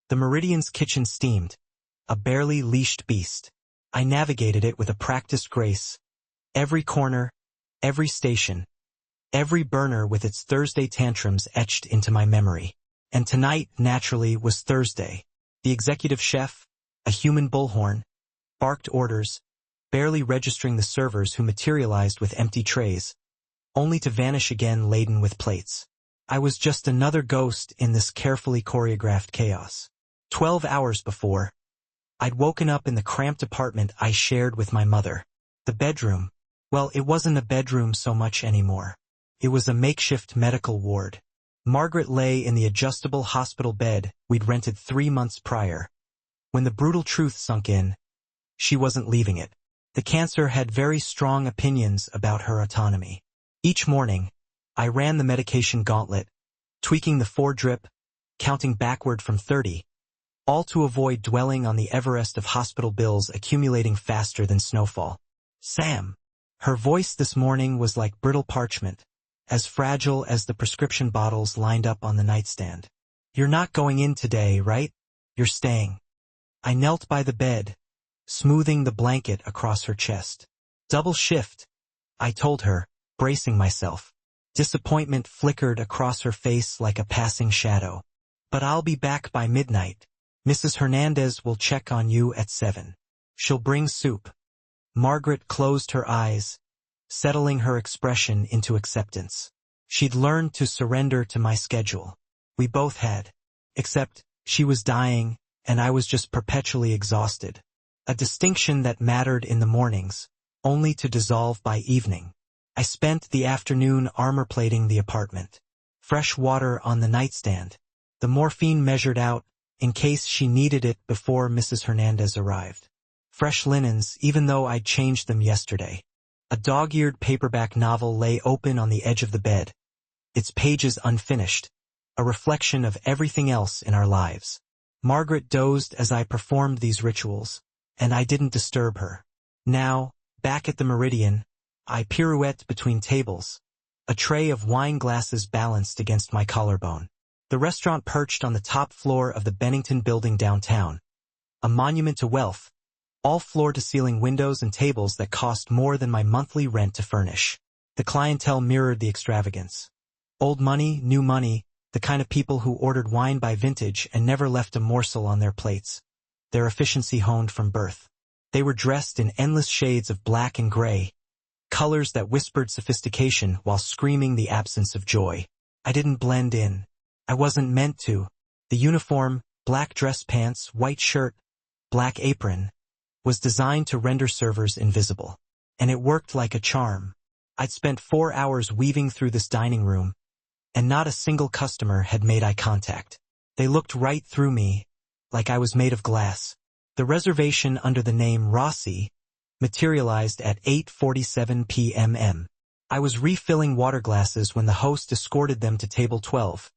The Meridian's kitchen steamed, a barely leashed beast. I navigated it with a practiced grace. Every corner, every station, every burner with its Thursday tantrums etched into my memory. And tonight, naturally, was Thursday. The executive chef, a human bullhorn, barked orders, barely registering the servers who materialized with empty trays, only to vanish again laden with plates. I was just another ghost in this carefully choreographed chaos. 12 hours before, I'd woken up in the cramped apartment I shared with my mother. The bedroom, well, it wasn't a bedroom so much anymore. It was a makeshift medical ward. Margaret lay in the adjustable hospital bed we'd rented 3 months prior. When the brutal truth sunk in, she wasn't leaving it. The cancer had very strong opinions about her autonomy. Each morning, I ran the medication gauntlet, tweaking the 4-drip, counting backward from 30, all to avoid dwelling on the Everest of hospital bills accumulating faster than snowfall. Sam. Her voice this morning was like brittle parchment, as fragile as the prescription bottles lined up on the nightstand. You're not going in today, right? You're staying. I knelt by the bed, smoothing the blanket across her chest. Double shift, I told her, bracing myself. Disappointment flickered across her face like a passing shadow. But I'll be back by midnight. Mrs. Hernandez will check on you at 7. She'll bring soup. Margaret closed her eyes, settling her expression into acceptance. She'd learned to surrender to my schedule. We both had. Except, she was dying, and I was just perpetually exhausted. A distinction that mattered in the mornings, only to dissolve by evening. I spent the afternoon armor-plating the apartment. Fresh water on the nightstand. The morphine measured out, in case she needed it before Mrs. Hernandez arrived. Fresh linens, even though I'd changed them yesterday. A dog-eared paperback novel lay open on the edge of the bed, its pages unfinished, a reflection of everything else in our lives. Margaret dozed as I performed these rituals, and I didn't disturb her. Now, back at the Meridian, I pirouette between tables, a tray of wine glasses balanced against my collarbone. The restaurant perched on the top floor of the Bennington building downtown, a monument to wealth, all floor-to-ceiling windows and tables that cost more than my monthly rent to furnish. The clientele mirrored the extravagance. Old money, new money, the kind of people who ordered wine by vintage and never left a morsel on their plates. Their efficiency honed from birth. They were dressed in endless shades of black and gray, colors that whispered sophistication while screaming the absence of joy. I didn't blend in. I wasn't meant to. The uniform, black dress pants, white shirt, black apron, was designed to render servers invisible. And it worked like a charm. I'd spent 4 hours weaving through this dining room, and not a single customer had made eye contact. They looked right through me, like I was made of glass. The reservation under the name Rossi materialized at 8:47 p.m. I was refilling water glasses when the host escorted them to table 12,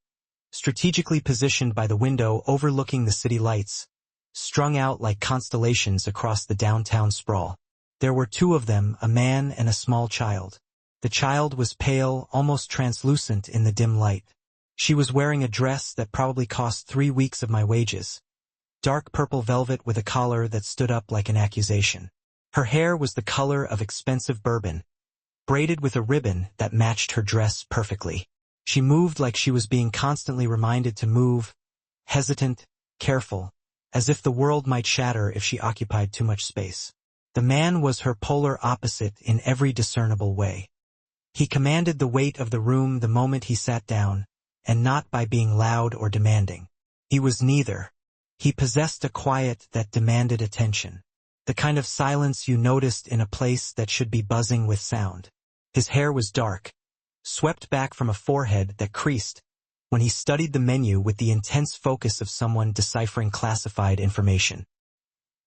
strategically positioned by the window overlooking the city lights, strung out like constellations across the downtown sprawl. There were 2 of them, a man and a small child. The child was pale, almost translucent in the dim light. She was wearing a dress that probably cost 3 weeks of my wages. Dark purple velvet with a collar that stood up like an accusation. Her hair was the color of expensive bourbon, braided with a ribbon that matched her dress perfectly. She moved like she was being constantly reminded to move, hesitant, careful, as if the world might shatter if she occupied too much space. The man was her polar opposite in every discernible way. He commanded the weight of the room the moment he sat down, and not by being loud or demanding. He was neither. He possessed a quiet that demanded attention, the kind of silence you noticed in a place that should be buzzing with sound. His hair was dark, swept back from a forehead that creased when he studied the menu with the intense focus of someone deciphering classified information.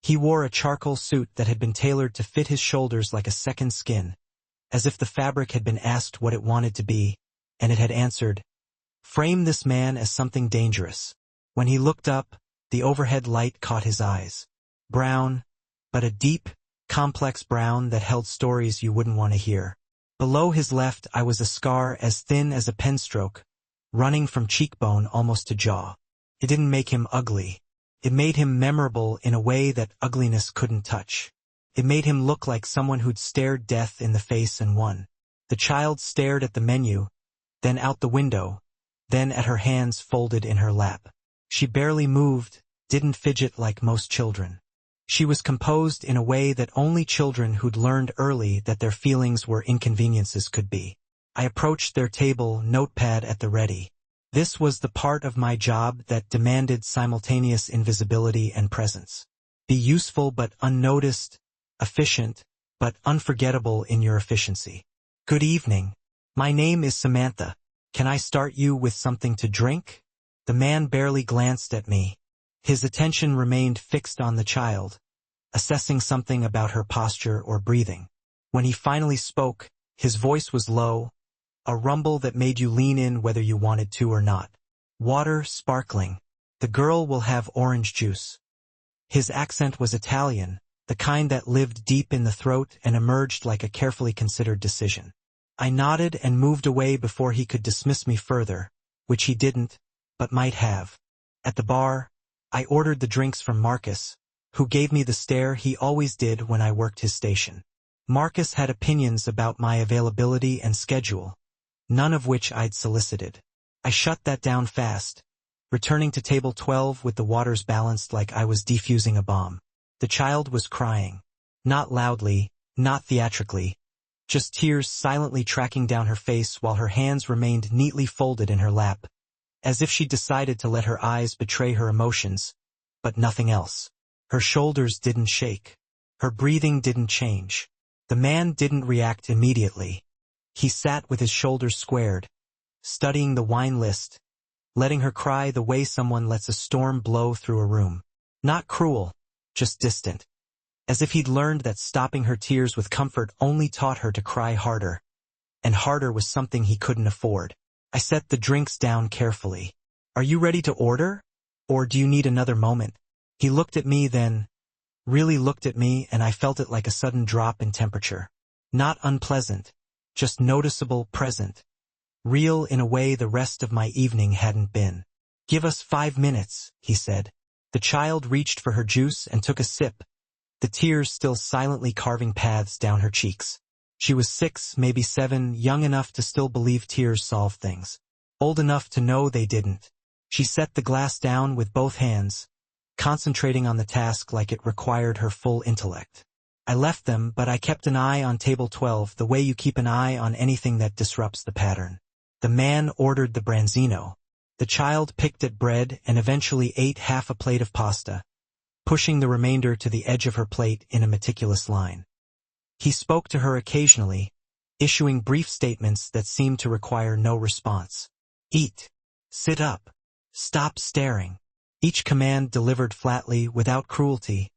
He wore a charcoal suit that had been tailored to fit his shoulders like a second skin, as if the fabric had been asked what it wanted to be, and it had answered, "Frame this man as something dangerous." When he looked up, the overhead light caught his eyes. Brown, but a deep, complex brown that held stories you wouldn't want to hear. Below his left I was a scar as thin as a pen stroke, running from cheekbone almost to jaw. It didn't make him ugly. It made him memorable in a way that ugliness couldn't touch. It made him look like someone who'd stared death in the face and won. The child stared at the menu, then out the window, then at her hands folded in her lap. She barely moved, didn't fidget like most children. She was composed in a way that only children who'd learned early that their feelings were inconveniences could be. I approached their table, notepad at the ready. This was the part of my job that demanded simultaneous invisibility and presence. Be useful but unnoticed, efficient but unforgettable in your efficiency. Good evening. My name is Samantha. Can I start you with something to drink? The man barely glanced at me. His attention remained fixed on the child, assessing something about her posture or breathing. When he finally spoke, his voice was low, a rumble that made you lean in whether you wanted to or not. Water, sparkling. The girl will have orange juice. His accent was Italian, the kind that lived deep in the throat and emerged like a carefully considered decision. I nodded and moved away before he could dismiss me further, which he didn't, but might have. At the bar, I ordered the drinks from Marcus, who gave me the stare he always did when I worked his station. Marcus had opinions about my availability and schedule, none of which I'd solicited. I shut that down fast, returning to table 12 with the waters balanced like I was defusing a bomb. The child was crying. Not loudly, not theatrically, just tears silently tracking down her face while her hands remained neatly folded in her lap, as if she decided to let her eyes betray her emotions, but nothing else. Her shoulders didn't shake. Her breathing didn't change. The man didn't react immediately. He sat with his shoulders squared, studying the wine list, letting her cry the way someone lets a storm blow through a room. Not cruel, just distant. As if he'd learned that stopping her tears with comfort only taught her to cry harder, and harder was something he couldn't afford. I set the drinks down carefully. Are you ready to order? Or do you need another moment? He looked at me then, really looked at me, and I felt it like a sudden drop in temperature. Not unpleasant, just noticeable, present. Real in a way the rest of my evening hadn't been. Give us 5 minutes, he said. The child reached for her juice and took a sip, the tears still silently carving paths down her cheeks. She was 6, maybe 7, young enough to still believe tears solve things. Old enough to know they didn't. She set the glass down with both hands, concentrating on the task like it required her full intellect. I left them, but I kept an eye on table 12 the way you keep an eye on anything that disrupts the pattern. The man ordered the branzino. The child picked at bread and eventually ate half a plate of pasta, pushing the remainder to the edge of her plate in a meticulous line. He spoke to her occasionally, issuing brief statements that seemed to require no response. Eat. Sit up. Stop staring. Each command delivered flatly, without cruelty,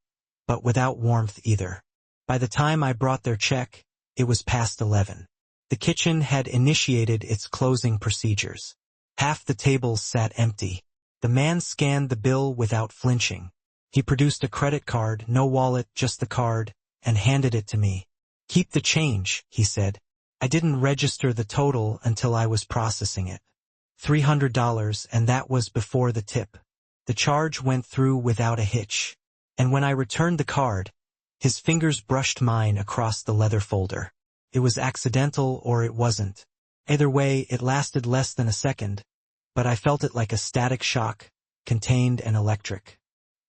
but without warmth either. By the time I brought their check, it was past 11. The kitchen had initiated its closing procedures. Half the tables sat empty. The man scanned the bill without flinching. He produced a credit card, no wallet, just the card, and handed it to me. Keep the change, he said. I didn't register the total until I was processing it. $300, and that was before the tip. The charge went through without a hitch. And when I returned the card, his fingers brushed mine across the leather folder. It was accidental or it wasn't. Either way, it lasted less than a second, but I felt it like a static shock, contained and electric.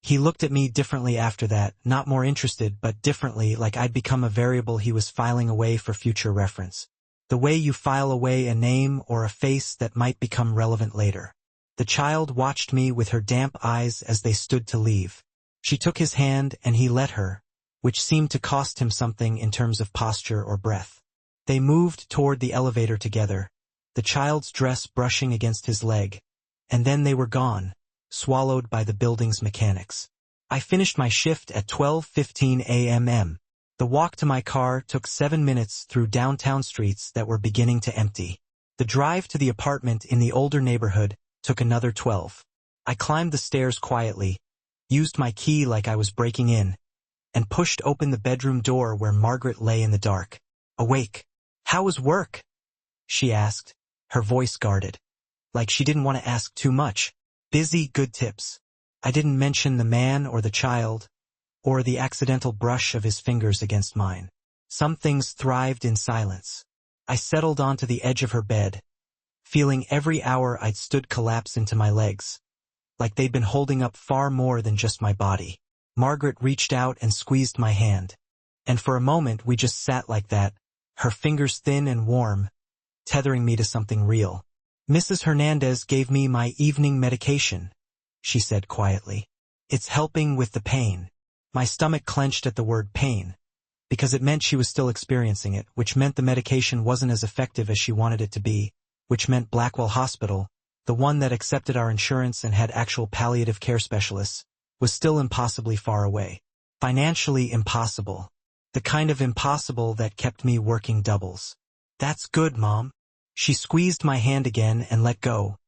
He looked at me differently after that, not more interested, but differently, like I'd become a variable he was filing away for future reference. The way you file away a name or a face that might become relevant later. The child watched me with her damp eyes as they stood to leave. She took his hand and he let her, which seemed to cost him something in terms of posture or breath. They moved toward the elevator together, the child's dress brushing against his leg, and then they were gone, swallowed by the building's mechanics. I finished my shift at 12:15 a.m. The walk to my car took 7 minutes through downtown streets that were beginning to empty. The drive to the apartment in the older neighborhood took another 12. I climbed the stairs quietly, used my key like I was breaking in, and pushed open the bedroom door where Margaret lay in the dark, awake. How was work? She asked, her voice guarded, like she didn't want to ask too much. Busy, good tips. I didn't mention the man or the child, or the accidental brush of his fingers against mine. Some things thrived in silence. I settled onto the edge of her bed, feeling every hour I'd stood collapse into my legs, like they'd been holding up far more than just my body. Margaret reached out and squeezed my hand, and for a moment we just sat like that, her fingers thin and warm, tethering me to something real. "Mrs. Hernandez gave me my evening medication," she said quietly. "It's helping with the pain." My stomach clenched at the word pain, because it meant she was still experiencing it, which meant the medication wasn't as effective as she wanted it to be, which meant Blackwell Hospital, the one that accepted our insurance and had actual palliative care specialists, was still impossibly far away. Financially impossible. The kind of impossible that kept me working doubles. "That's good, Mom." She squeezed my hand again and let go,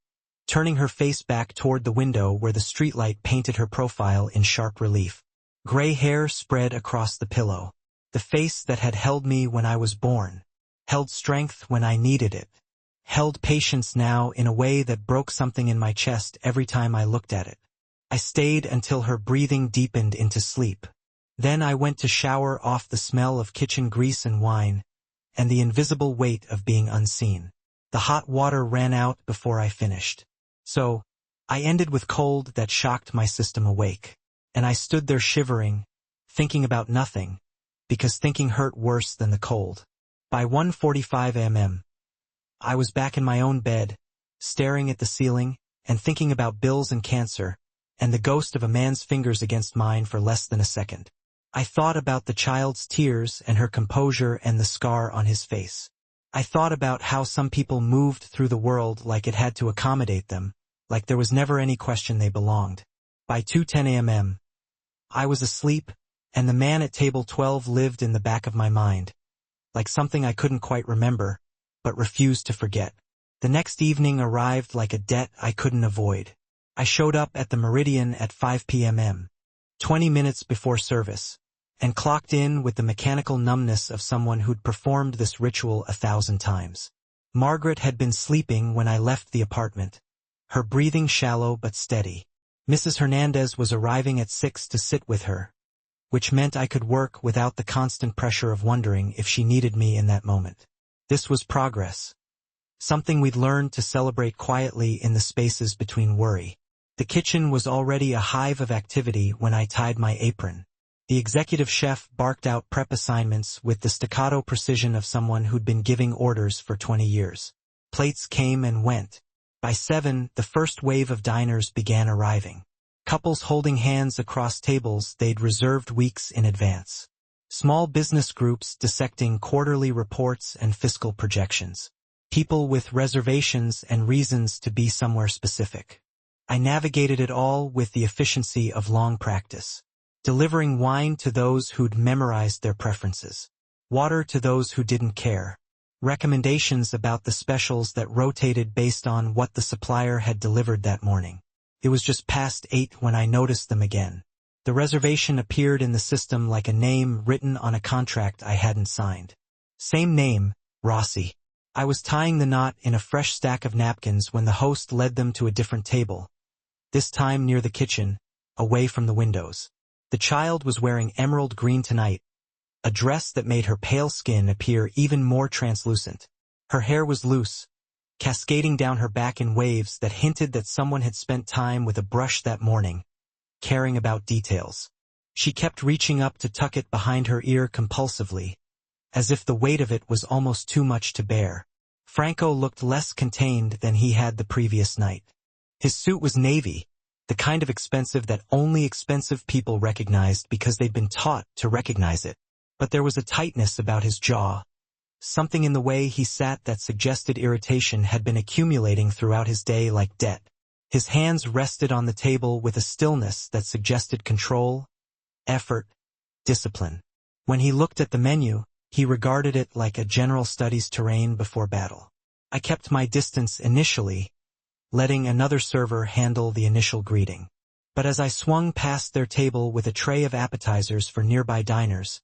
turning her face back toward the window where the streetlight painted her profile in sharp relief. Gray hair spread across the pillow. The face that had held me when I was born, held strength when I needed it, held patience now in a way that broke something in my chest every time I looked at it. I stayed until her breathing deepened into sleep. Then I went to shower off the smell of kitchen grease and wine, and the invisible weight of being unseen. The hot water ran out before I finished. So, I ended with cold that shocked my system awake. And I stood there shivering, thinking about nothing, because thinking hurt worse than the cold. By 1:45 a.m., I was back in my own bed, staring at the ceiling, and thinking about bills and cancer, and the ghost of a man's fingers against mine for less than a second. I thought about the child's tears and her composure and the scar on his face. I thought about how some people moved through the world like it had to accommodate them, like there was never any question they belonged. By 2:10 a.m., I was asleep, and the man at table 12 lived in the back of my mind, like something I couldn't quite remember, but refused to forget. The next evening arrived like a debt I couldn't avoid. I showed up at the Meridian at 5 p.m., 20 minutes before service, and clocked in with the mechanical numbness of someone who'd performed this ritual 1,000 times. Margaret had been sleeping when I left the apartment, her breathing shallow but steady. Mrs. Hernandez was arriving at 6 to sit with her, which meant I could work without the constant pressure of wondering if she needed me in that moment. This was progress, something we'd learned to celebrate quietly in the spaces between worry. The kitchen was already a hive of activity when I tied my apron. The executive chef barked out prep assignments with the staccato precision of someone who'd been giving orders for 20 years. Plates came and went. By 7, the first wave of diners began arriving. Couples holding hands across tables they'd reserved weeks in advance. Small business groups dissecting quarterly reports and fiscal projections. People with reservations and reasons to be somewhere specific. I navigated it all with the efficiency of long practice. Delivering wine to those who'd memorized their preferences. Water to those who didn't care. Recommendations about the specials that rotated based on what the supplier had delivered that morning. It was just past 8 when I noticed them again. The reservation appeared in the system like a name written on a contract I hadn't signed. Same name, Rossi. I was tying the knot in a fresh stack of napkins when the host led them to a different table, this time near the kitchen, away from the windows. The child was wearing emerald green tonight, a dress that made her pale skin appear even more translucent. Her hair was loose, cascading down her back in waves that hinted that someone had spent time with a brush that morning, caring about details. She kept reaching up to tuck it behind her ear compulsively, as if the weight of it was almost too much to bear. Franco looked less contained than he had the previous night. His suit was navy, the kind of expensive that only expensive people recognized because they'd been taught to recognize it. But there was a tightness about his jaw, something in the way he sat that suggested irritation had been accumulating throughout his day like debt. His hands rested on the table with a stillness that suggested control, effort, discipline. When he looked at the menu, he regarded it like a general studies terrain before battle. I kept my distance initially, letting another server handle the initial greeting. But as I swung past their table with a tray of appetizers for nearby diners,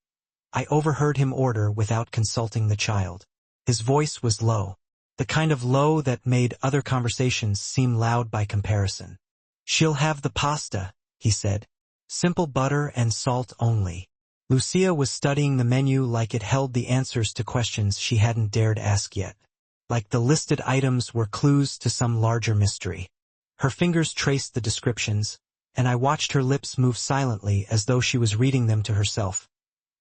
I overheard him order without consulting the child. His voice was low, the kind of low that made other conversations seem loud by comparison. "She'll have the pasta," he said. Simple butter and salt only. Lucia was studying the menu like it held the answers to questions she hadn't dared ask yet. Like the listed items were clues to some larger mystery. Her fingers traced the descriptions, and I watched her lips move silently as though she was reading them to herself,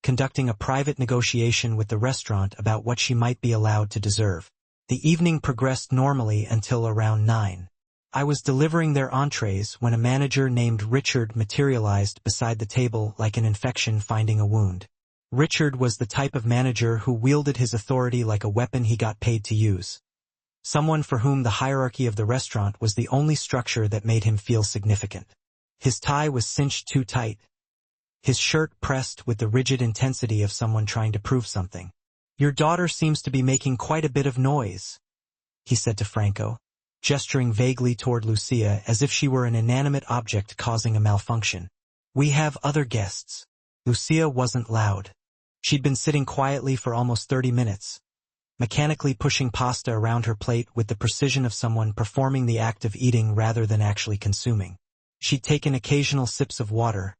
conducting a private negotiation with the restaurant about what she might be allowed to deserve. The evening progressed normally until around 9. I was delivering their entrees when a manager named Richard materialized beside the table like an infection finding a wound. Richard was the type of manager who wielded his authority like a weapon he got paid to use. Someone for whom the hierarchy of the restaurant was the only structure that made him feel significant. His tie was cinched too tight. His shirt pressed with the rigid intensity of someone trying to prove something. "Your daughter seems to be making quite a bit of noise," he said to Franco, gesturing vaguely toward Lucia as if she were an inanimate object causing a malfunction. "We have other guests." Lucia wasn't loud. She'd been sitting quietly for almost 30 minutes, mechanically pushing pasta around her plate with the precision of someone performing the act of eating rather than actually consuming. She'd taken occasional sips of water,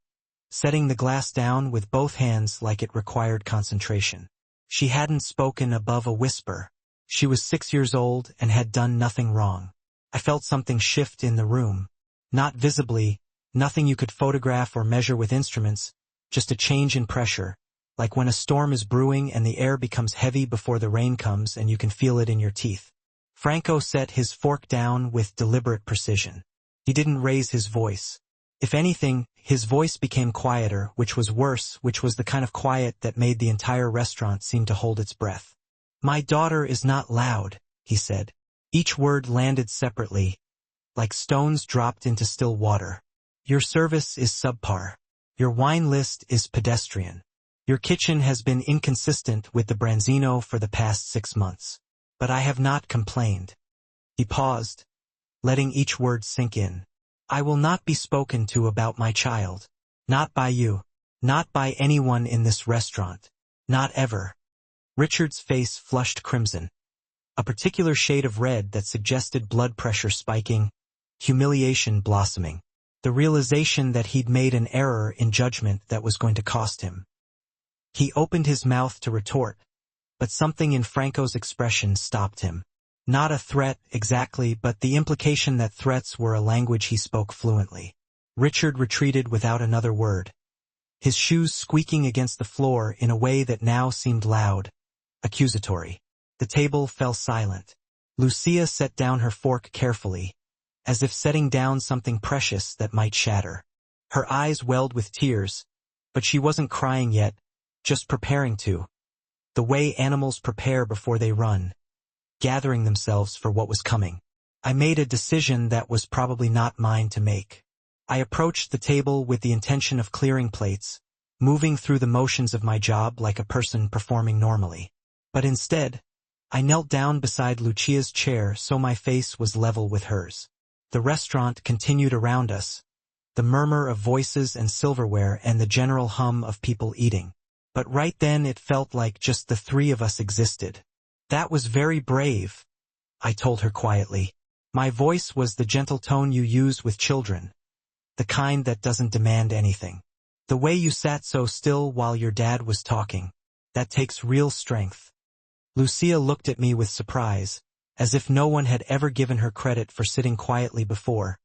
setting the glass down with both hands like it required concentration. She hadn't spoken above a whisper. She was 6 years old and had done nothing wrong. I felt something shift in the room. Not visibly, nothing you could photograph or measure with instruments, just a change in pressure, like when a storm is brewing and the air becomes heavy before the rain comes and you can feel it in your teeth. Franco set his fork down with deliberate precision. He didn't raise his voice. If anything, his voice became quieter, which was worse, which was the kind of quiet that made the entire restaurant seem to hold its breath. "My daughter is not loud," he said. Each word landed separately, like stones dropped into still water. "Your service is subpar. Your wine list is pedestrian. Your kitchen has been inconsistent with the branzino for the past 6 months. But I have not complained." He paused, letting each word sink in. "I will not be spoken to about my child. Not by you. Not by anyone in this restaurant. Not ever." Richard's face flushed crimson, a particular shade of red that suggested blood pressure spiking, humiliation blossoming, the realization that he'd made an error in judgment that was going to cost him. He opened his mouth to retort, but something in Franco's expression stopped him. Not a threat exactly, but the implication that threats were a language he spoke fluently. Richard retreated without another word, his shoes squeaking against the floor in a way that now seemed loud, accusatory. The table fell silent. Lucia set down her fork carefully, as if setting down something precious that might shatter. Her eyes welled with tears, but she wasn't crying yet, just preparing to. The way animals prepare before they run, gathering themselves for what was coming. I made a decision that was probably not mine to make. I approached the table with the intention of clearing plates, moving through the motions of my job like a person performing normally. But instead, I knelt down beside Lucia's chair so my face was level with hers. The restaurant continued around us, the murmur of voices and silverware and the general hum of people eating. But right then it felt like just the three of us existed. "That was very brave," I told her quietly. My voice was the gentle tone you use with children, the kind that doesn't demand anything. "The way you sat so still while your dad was talking. That takes real strength." Lucia looked at me with surprise, as if no one had ever given her credit for sitting quietly before,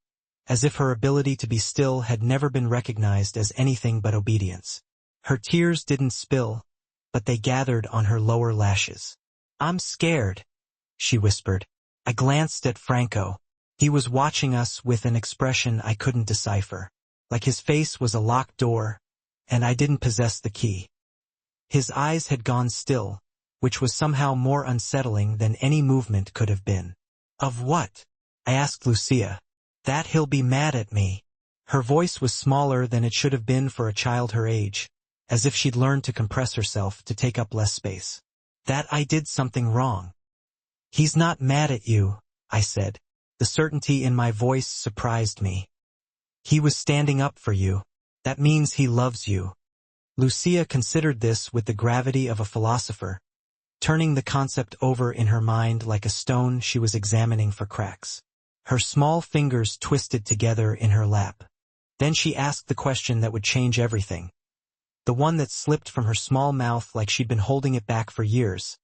as if her ability to be still had never been recognized as anything but obedience. Her tears didn't spill, but they gathered on her lower lashes. "I'm scared," she whispered. I glanced at Franco. He was watching us with an expression I couldn't decipher, like his face was a locked door, and I didn't possess the key. His eyes had gone still, which was somehow more unsettling than any movement could have been. "Of what?" I asked Lucia. "That he'll be mad at me." Her voice was smaller than it should have been for a child her age, as if she'd learned to compress herself to take up less space. "That I did something wrong." "He's not mad at you," I said. The certainty in my voice surprised me. "He was standing up for you. That means he loves you." Lucia considered this with the gravity of a philosopher, turning the concept over in her mind like a stone she was examining for cracks. Her small fingers twisted together in her lap. Then she asked the question that would change everything. The one that slipped from her small mouth like she'd been holding it back for years,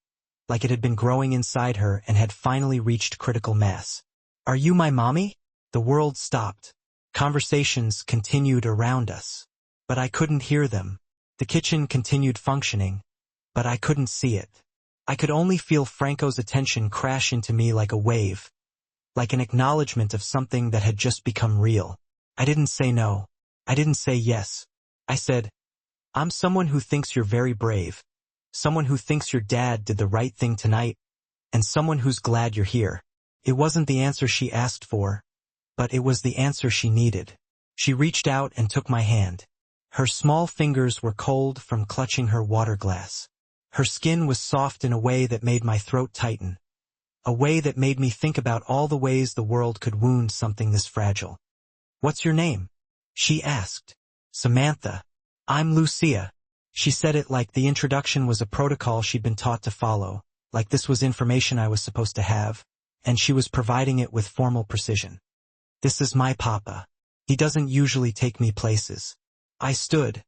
like it had been growing inside her and had finally reached critical mass. "Are you my mommy?" The world stopped. Conversations continued around us, but I couldn't hear them. The kitchen continued functioning, but I couldn't see it. I could only feel Franco's attention crash into me like a wave, like an acknowledgement of something that had just become real. I didn't say no. I didn't say yes. I said, "I'm someone who thinks you're very brave, someone who thinks your dad did the right thing tonight, and someone who's glad you're here." It wasn't the answer she asked for, but it was the answer she needed. She reached out and took my hand. Her small fingers were cold from clutching her water glass. Her skin was soft in a way that made my throat tighten, a way that made me think about all the ways the world could wound something this fragile. "What's your name?" she asked. "Samantha." "I'm Lucia." She said it like the introduction was a protocol she'd been taught to follow, like this was information I was supposed to have, and she was providing it with formal precision. "This is my papa. He doesn't usually take me places." I stood,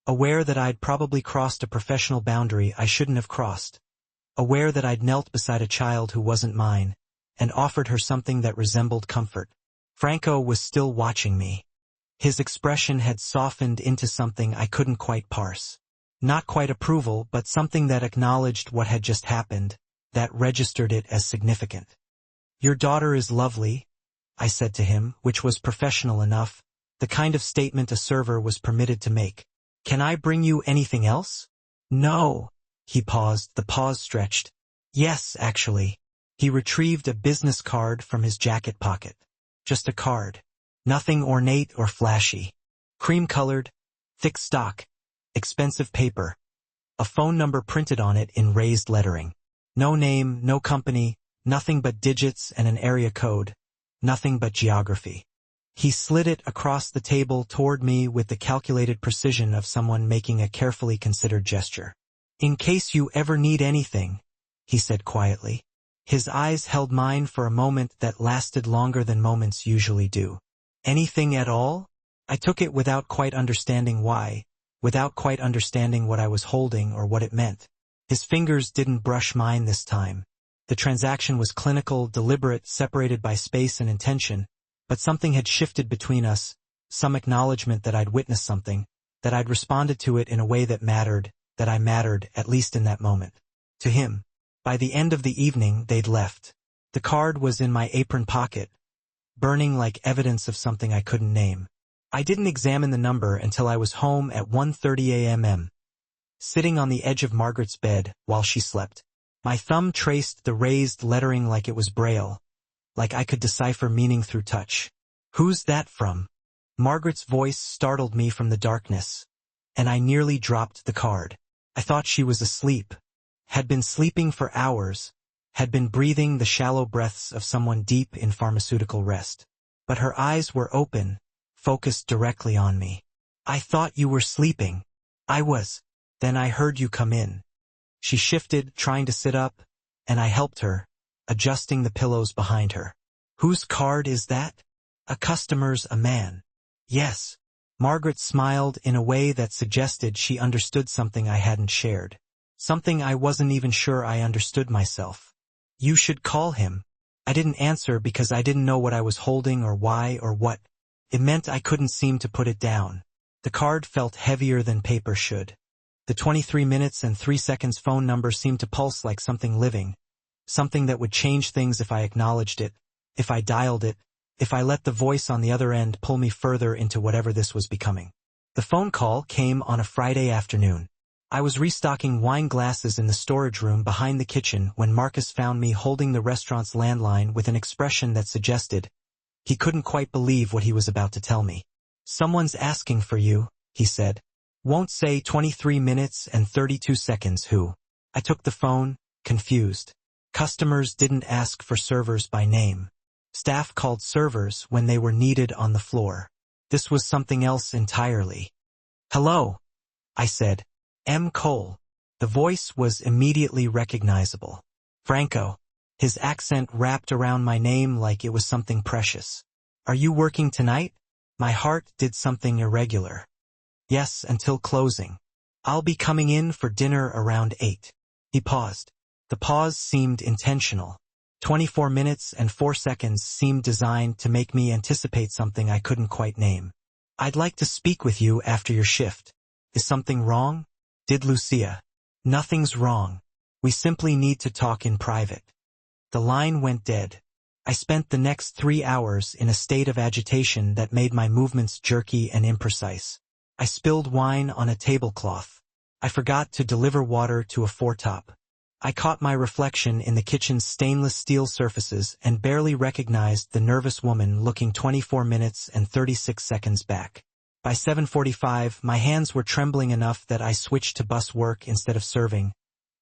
aware that I'd probably crossed a professional boundary I shouldn't have crossed, aware that I'd knelt beside a child who wasn't mine, and offered her something that resembled comfort. Franco was still watching me. His expression had softened into something I couldn't quite parse. Not quite approval, but something that acknowledged what had just happened, that registered it as significant. "Your daughter is lovely," I said to him, which was professional enough, the kind of statement a server was permitted to make. "Can I bring you anything else?" "No." He paused, the pause stretched. "Yes, actually." He retrieved a business card from his jacket pocket. Just a card. Nothing ornate or flashy. Cream-colored, thick stock, expensive paper. A phone number printed on it in raised lettering. No name, no company, nothing but digits and an area code. Nothing but geography. He slid it across the table toward me with the calculated precision of someone making a carefully considered gesture. "In case you ever need anything," he said quietly. His eyes held mine for a moment that lasted longer than moments usually do. "Anything at all?" I took it without quite understanding why, without quite understanding what I was holding or what it meant. His fingers didn't brush mine this time. The transaction was clinical, deliberate, separated by space and intention, but something had shifted between us, some acknowledgement that I'd witnessed something, that I'd responded to it in a way that mattered, that I mattered, at least in that moment. To him. By the end of the evening, they'd left. The card was in my apron pocket, burning like evidence of something I couldn't name. I didn't examine the number until I was home at 1:30 a.m., sitting on the edge of Margaret's bed while she slept. My thumb traced the raised lettering like it was Braille, like I could decipher meaning through touch. "Who's that from?" Margaret's voice startled me from the darkness, and I nearly dropped the card. I thought she was asleep, had been sleeping for hours, had been breathing the shallow breaths of someone deep in pharmaceutical rest. But her eyes were open, focused directly on me. "I thought you were sleeping." "I was. Then I heard you come in." She shifted, trying to sit up, and I helped her, adjusting the pillows behind her. "Whose card is that?" "A customer's, a man." "Yes." Margaret smiled in a way that suggested she understood something I hadn't shared. Something I wasn't even sure I understood myself. "You should call him." I didn't answer because I didn't know what I was holding or why or what. It meant I couldn't seem to put it down. The card felt heavier than paper should. The 23 minutes and 3 seconds phone number seemed to pulse like something living, something that would change things if I acknowledged it, if I dialed it, if I let the voice on the other end pull me further into whatever this was becoming. The phone call came on a Friday afternoon. I was restocking wine glasses in the storage room behind the kitchen when Marcus found me holding the restaurant's landline with an expression that suggested he couldn't quite believe what he was about to tell me. "Someone's asking for you," he said. "Won't say 23 minutes and 32 seconds who." I took the phone, confused. Customers didn't ask for servers by name. Staff called servers when they were needed on the floor. This was something else entirely. "Hello," I said. "M. Cole." The voice was immediately recognizable. Franco. His accent wrapped around my name like it was something precious. "Are you working tonight?" My heart did something irregular. Yes, until closing. I'll be coming in for dinner around 8. He paused. The pause seemed intentional. 24 minutes and 4 seconds seemed designed to make me anticipate something I couldn't quite name. I'd like to speak with you after your shift. Is something wrong? Did Lucia? Nothing's wrong. We simply need to talk in private. The line went dead. I spent the next 3 hours in a state of agitation that made my movements jerky and imprecise. I spilled wine on a tablecloth. I forgot to deliver water to a foretop. I caught my reflection in the kitchen's stainless steel surfaces and barely recognized the nervous woman looking 24 minutes and 36 seconds back. By 7:45, my hands were trembling enough that I switched to bus work instead of serving,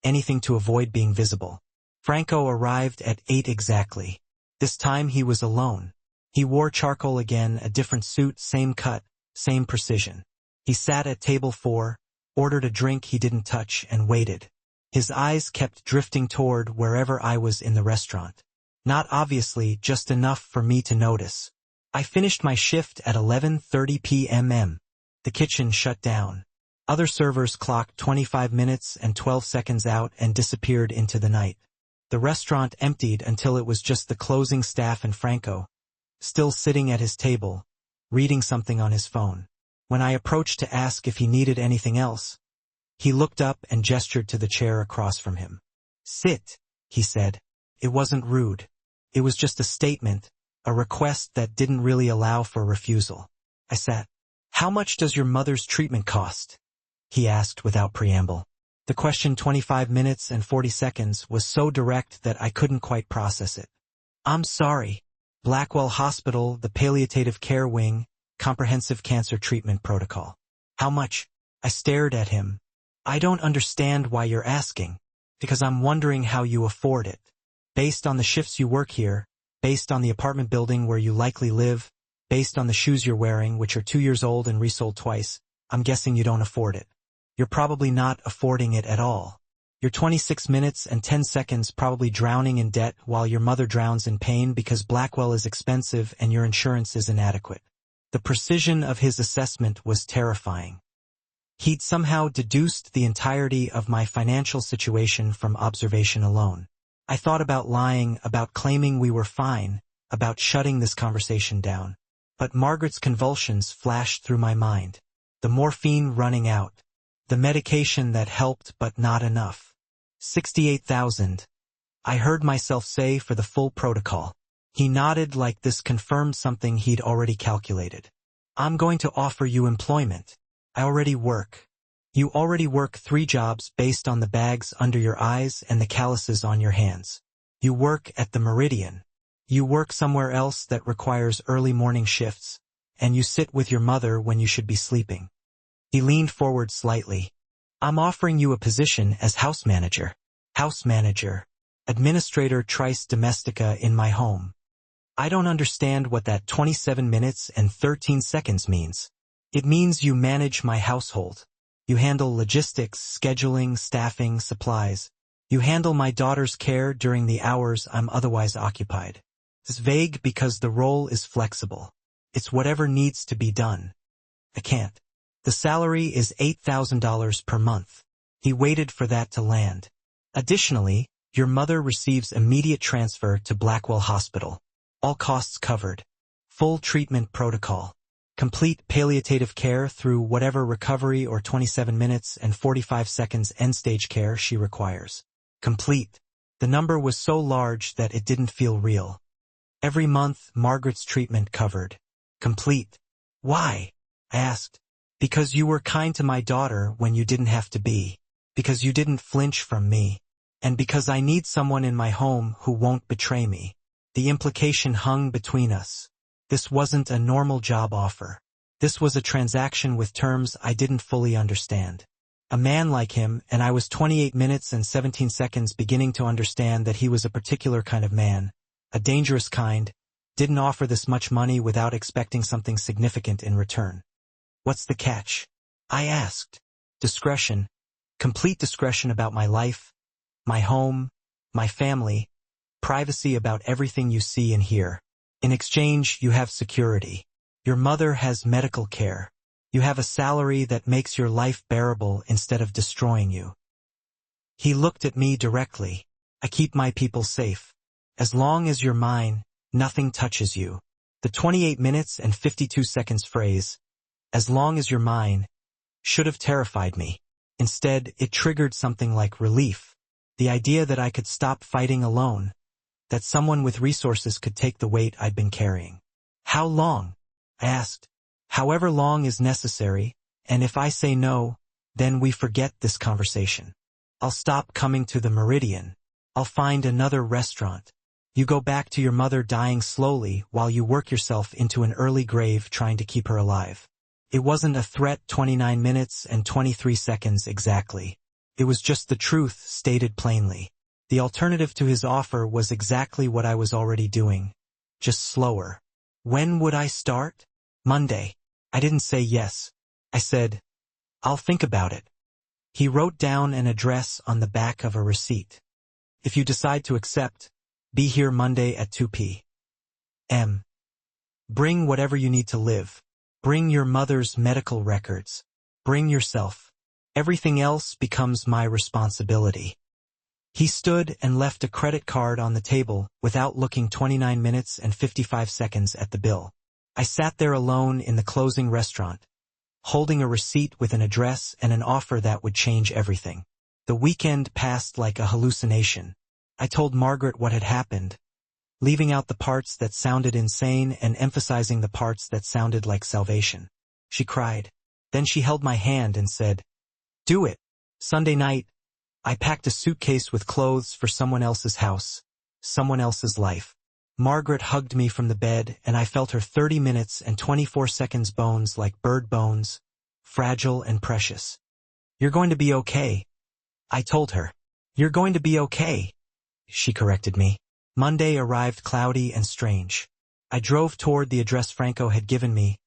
anything to avoid being visible. Franco arrived at 8 exactly. This time he was alone. He wore charcoal again, a different suit, same cut, same precision. He sat at table 4, ordered a drink he didn't touch, and waited. His eyes kept drifting toward wherever I was in the restaurant. Not obviously, just enough for me to notice. I finished my shift at 11:30 p.m. The kitchen shut down. Other servers clocked 25 minutes and 12 seconds out and disappeared into the night. The restaurant emptied until it was just the closing staff and Franco, still sitting at his table, reading something on his phone. When I approached to ask if he needed anything else, he looked up and gestured to the chair across from him. "Sit," he said. It wasn't rude. It was just a statement, a request that didn't really allow for refusal. I sat. "How much does your mother's treatment cost?" he asked without preamble. The question, 25 minutes and 40 seconds, was so direct that I couldn't quite process it. "I'm sorry. Blackwell Hospital, the palliative care wing, comprehensive cancer treatment protocol." "How much?" I stared at him. "I don't understand why you're asking." "Because I'm wondering how you afford it. Based on the shifts you work here, based on the apartment building where you likely live, based on the shoes you're wearing, which are 2 years old and resold twice, I'm guessing you don't afford it. You're probably not affording it at all. You're 26 minutes and 10 seconds probably drowning in debt while your mother drowns in pain because Blackwell is expensive and your insurance is inadequate." The precision of his assessment was terrifying. He'd somehow deduced the entirety of my financial situation from observation alone. I thought about lying, about claiming we were fine, about shutting this conversation down. But Margaret's convulsions flashed through my mind. The morphine running out. The medication that helped but not enough. 68,000. I heard myself say for the full protocol. He nodded like this confirmed something he'd already calculated. "I'm going to offer you employment. I already work. You already work 3 jobs based on the bags under your eyes and the calluses on your hands. You work at the Meridian. You work somewhere else that requires early morning shifts, and you sit with your mother when you should be sleeping." He leaned forward slightly. "I'm offering you a position as house manager. House manager. Administrator Trice Domestica in my home. I don't understand what that 27 minutes and 13 seconds means. It means you manage my household. You handle logistics, scheduling, staffing, supplies. You handle my daughter's care during the hours I'm otherwise occupied. It's vague because the role is flexible. It's whatever needs to be done. I can't. The salary is $8,000 per month. He waited for that to land. Additionally, your mother receives immediate transfer to Blackwell Hospital. All costs covered. Full treatment protocol. Complete palliative care through whatever recovery or 27 minutes and 45 seconds end-stage care she requires. Complete. The number was so large that it didn't feel real. Every month, Margaret's treatment covered. Complete. Why? I asked. Because you were kind to my daughter when you didn't have to be. Because you didn't flinch from me. And because I need someone in my home who won't betray me. The implication hung between us. This wasn't a normal job offer. This was a transaction with terms I didn't fully understand. A man like him, and I was 28 minutes and 17 seconds beginning to understand that he was a particular kind of man, a dangerous kind, didn't offer this much money without expecting something significant in return. What's the catch? I asked. Discretion. Complete discretion about my life, my home, my family, privacy about everything you see and hear. In exchange, you have security. Your mother has medical care. You have a salary that makes your life bearable instead of destroying you. He looked at me directly. I keep my people safe. As long as you're mine, nothing touches you. The 28 minutes and 52 seconds phrase, as long as you're mine, should have terrified me. Instead, it triggered something like relief. The idea that I could stop fighting alone, that someone with resources could take the weight I'd been carrying. How long? I asked. However long is necessary, and if I say no, then we forget this conversation. I'll stop coming to the Meridian. I'll find another restaurant. You go back to your mother dying slowly while you work yourself into an early grave trying to keep her alive. It wasn't a threat 29 minutes and 23 seconds exactly. It was just the truth stated plainly. The alternative to his offer was exactly what I was already doing, just slower. When would I start? Monday. I didn't say yes. I said, I'll think about it. He wrote down an address on the back of a receipt. If you decide to accept, be here Monday at 2 p.m. Bring whatever you need to live. Bring your mother's medical records. Bring yourself. Everything else becomes my responsibility. He stood and left a credit card on the table without looking 29 minutes and 55 seconds at the bill. I sat there alone in the closing restaurant, holding a receipt with an address and an offer that would change everything. The weekend passed like a hallucination. I told Margaret what had happened, leaving out the parts that sounded insane and emphasizing the parts that sounded like salvation. She cried. Then she held my hand and said, "Do it." Sunday night, I packed a suitcase with clothes for someone else's house, someone else's life. Margaret hugged me from the bed, and I felt her 30 minutes and 24 seconds bones like bird bones, fragile and precious. "You're going to be okay," I told her. "You're going to be okay," she corrected me. Monday arrived cloudy and strange. I drove toward the address Franco had given me,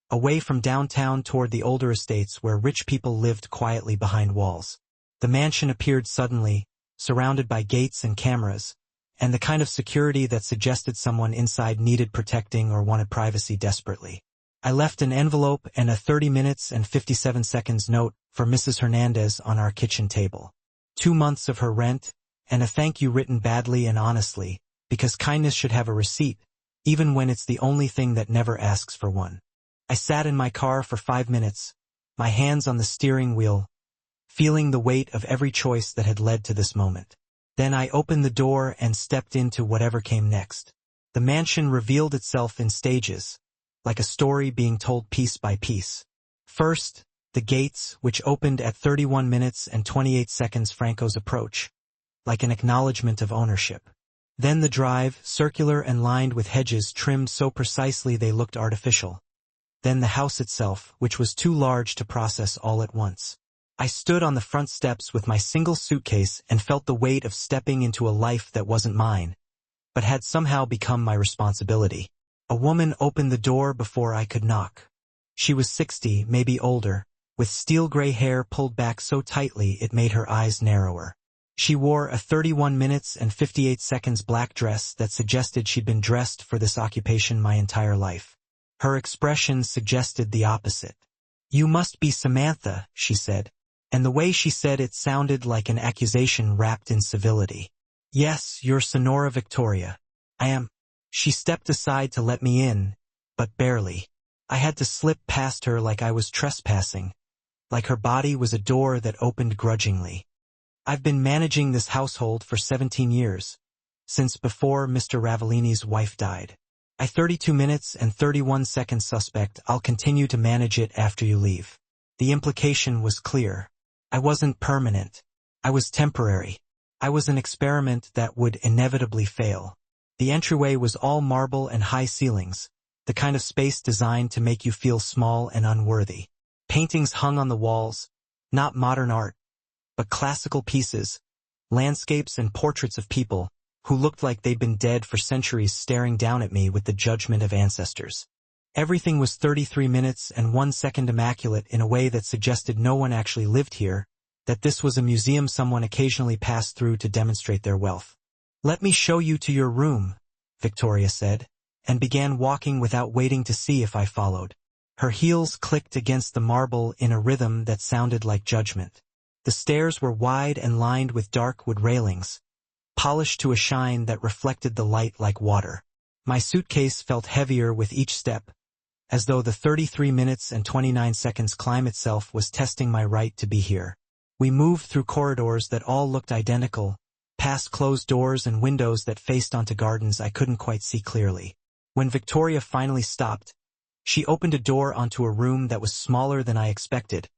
away from downtown toward the older estates where rich people lived quietly behind walls. The mansion appeared suddenly, surrounded by gates and cameras, and the kind of security that suggested someone inside needed protecting or wanted privacy desperately. I left an envelope and a 30 minutes and 57 seconds note for Mrs. Hernandez on our kitchen table. 2 months of her rent, and a thank you written badly and honestly, because kindness should have a receipt, even when it's the only thing that never asks for one. I sat in my car for 5 minutes, my hands on the steering wheel, feeling the weight of every choice that had led to this moment. Then I opened the door and stepped into whatever came next. The mansion revealed itself in stages, like a story being told piece by piece. First, the gates, which opened at 31 minutes and 28 seconds Franco's approach, like an acknowledgement of ownership. Then the drive, circular and lined with hedges trimmed so precisely they looked artificial. Then the house itself, which was too large to process all at once. I stood on the front steps with my single suitcase and felt the weight of stepping into a life that wasn't mine, but had somehow become my responsibility. A woman opened the door before I could knock. She was 60, maybe older, with steel gray hair pulled back so tightly it made her eyes narrower. She wore a 31 minutes and 58 seconds black dress that suggested she'd been dressed for this occupation my entire life. Her expression suggested the opposite. "You must be Samantha," she said. And the way she said it sounded like an accusation wrapped in civility. "Yes, you're Sonora Victoria. I am." She stepped aside to let me in, but barely. I had to slip past her like I was trespassing, like her body was a door that opened grudgingly. "I've been managing this household for 17 years, since before Mr. Ravellini's wife died. 32 minutes and 31 seconds suspect I'll continue to manage it after you leave." The implication was clear. I wasn't permanent. I was temporary. I was an experiment that would inevitably fail. The entryway was all marble and high ceilings, the kind of space designed to make you feel small and unworthy. Paintings hung on the walls, not modern art, but classical pieces, landscapes and portraits of people who looked like they'd been dead for centuries staring down at me with the judgment of ancestors. Everything was 33 minutes and 1 second immaculate in a way that suggested no one actually lived here, that this was a museum someone occasionally passed through to demonstrate their wealth. "Let me show you to your room," Victoria said, and began walking without waiting to see if I followed. Her heels clicked against the marble in a rhythm that sounded like judgment. The stairs were wide and lined with dark wood railings, polished to a shine that reflected the light like water. My suitcase felt heavier with each step, as though the 33 minutes and 29 seconds climb itself was testing my right to be here. We moved through corridors that all looked identical, past closed doors and windows that faced onto gardens I couldn't quite see clearly. When Victoria finally stopped, she opened a door onto a room that was smaller than I expected,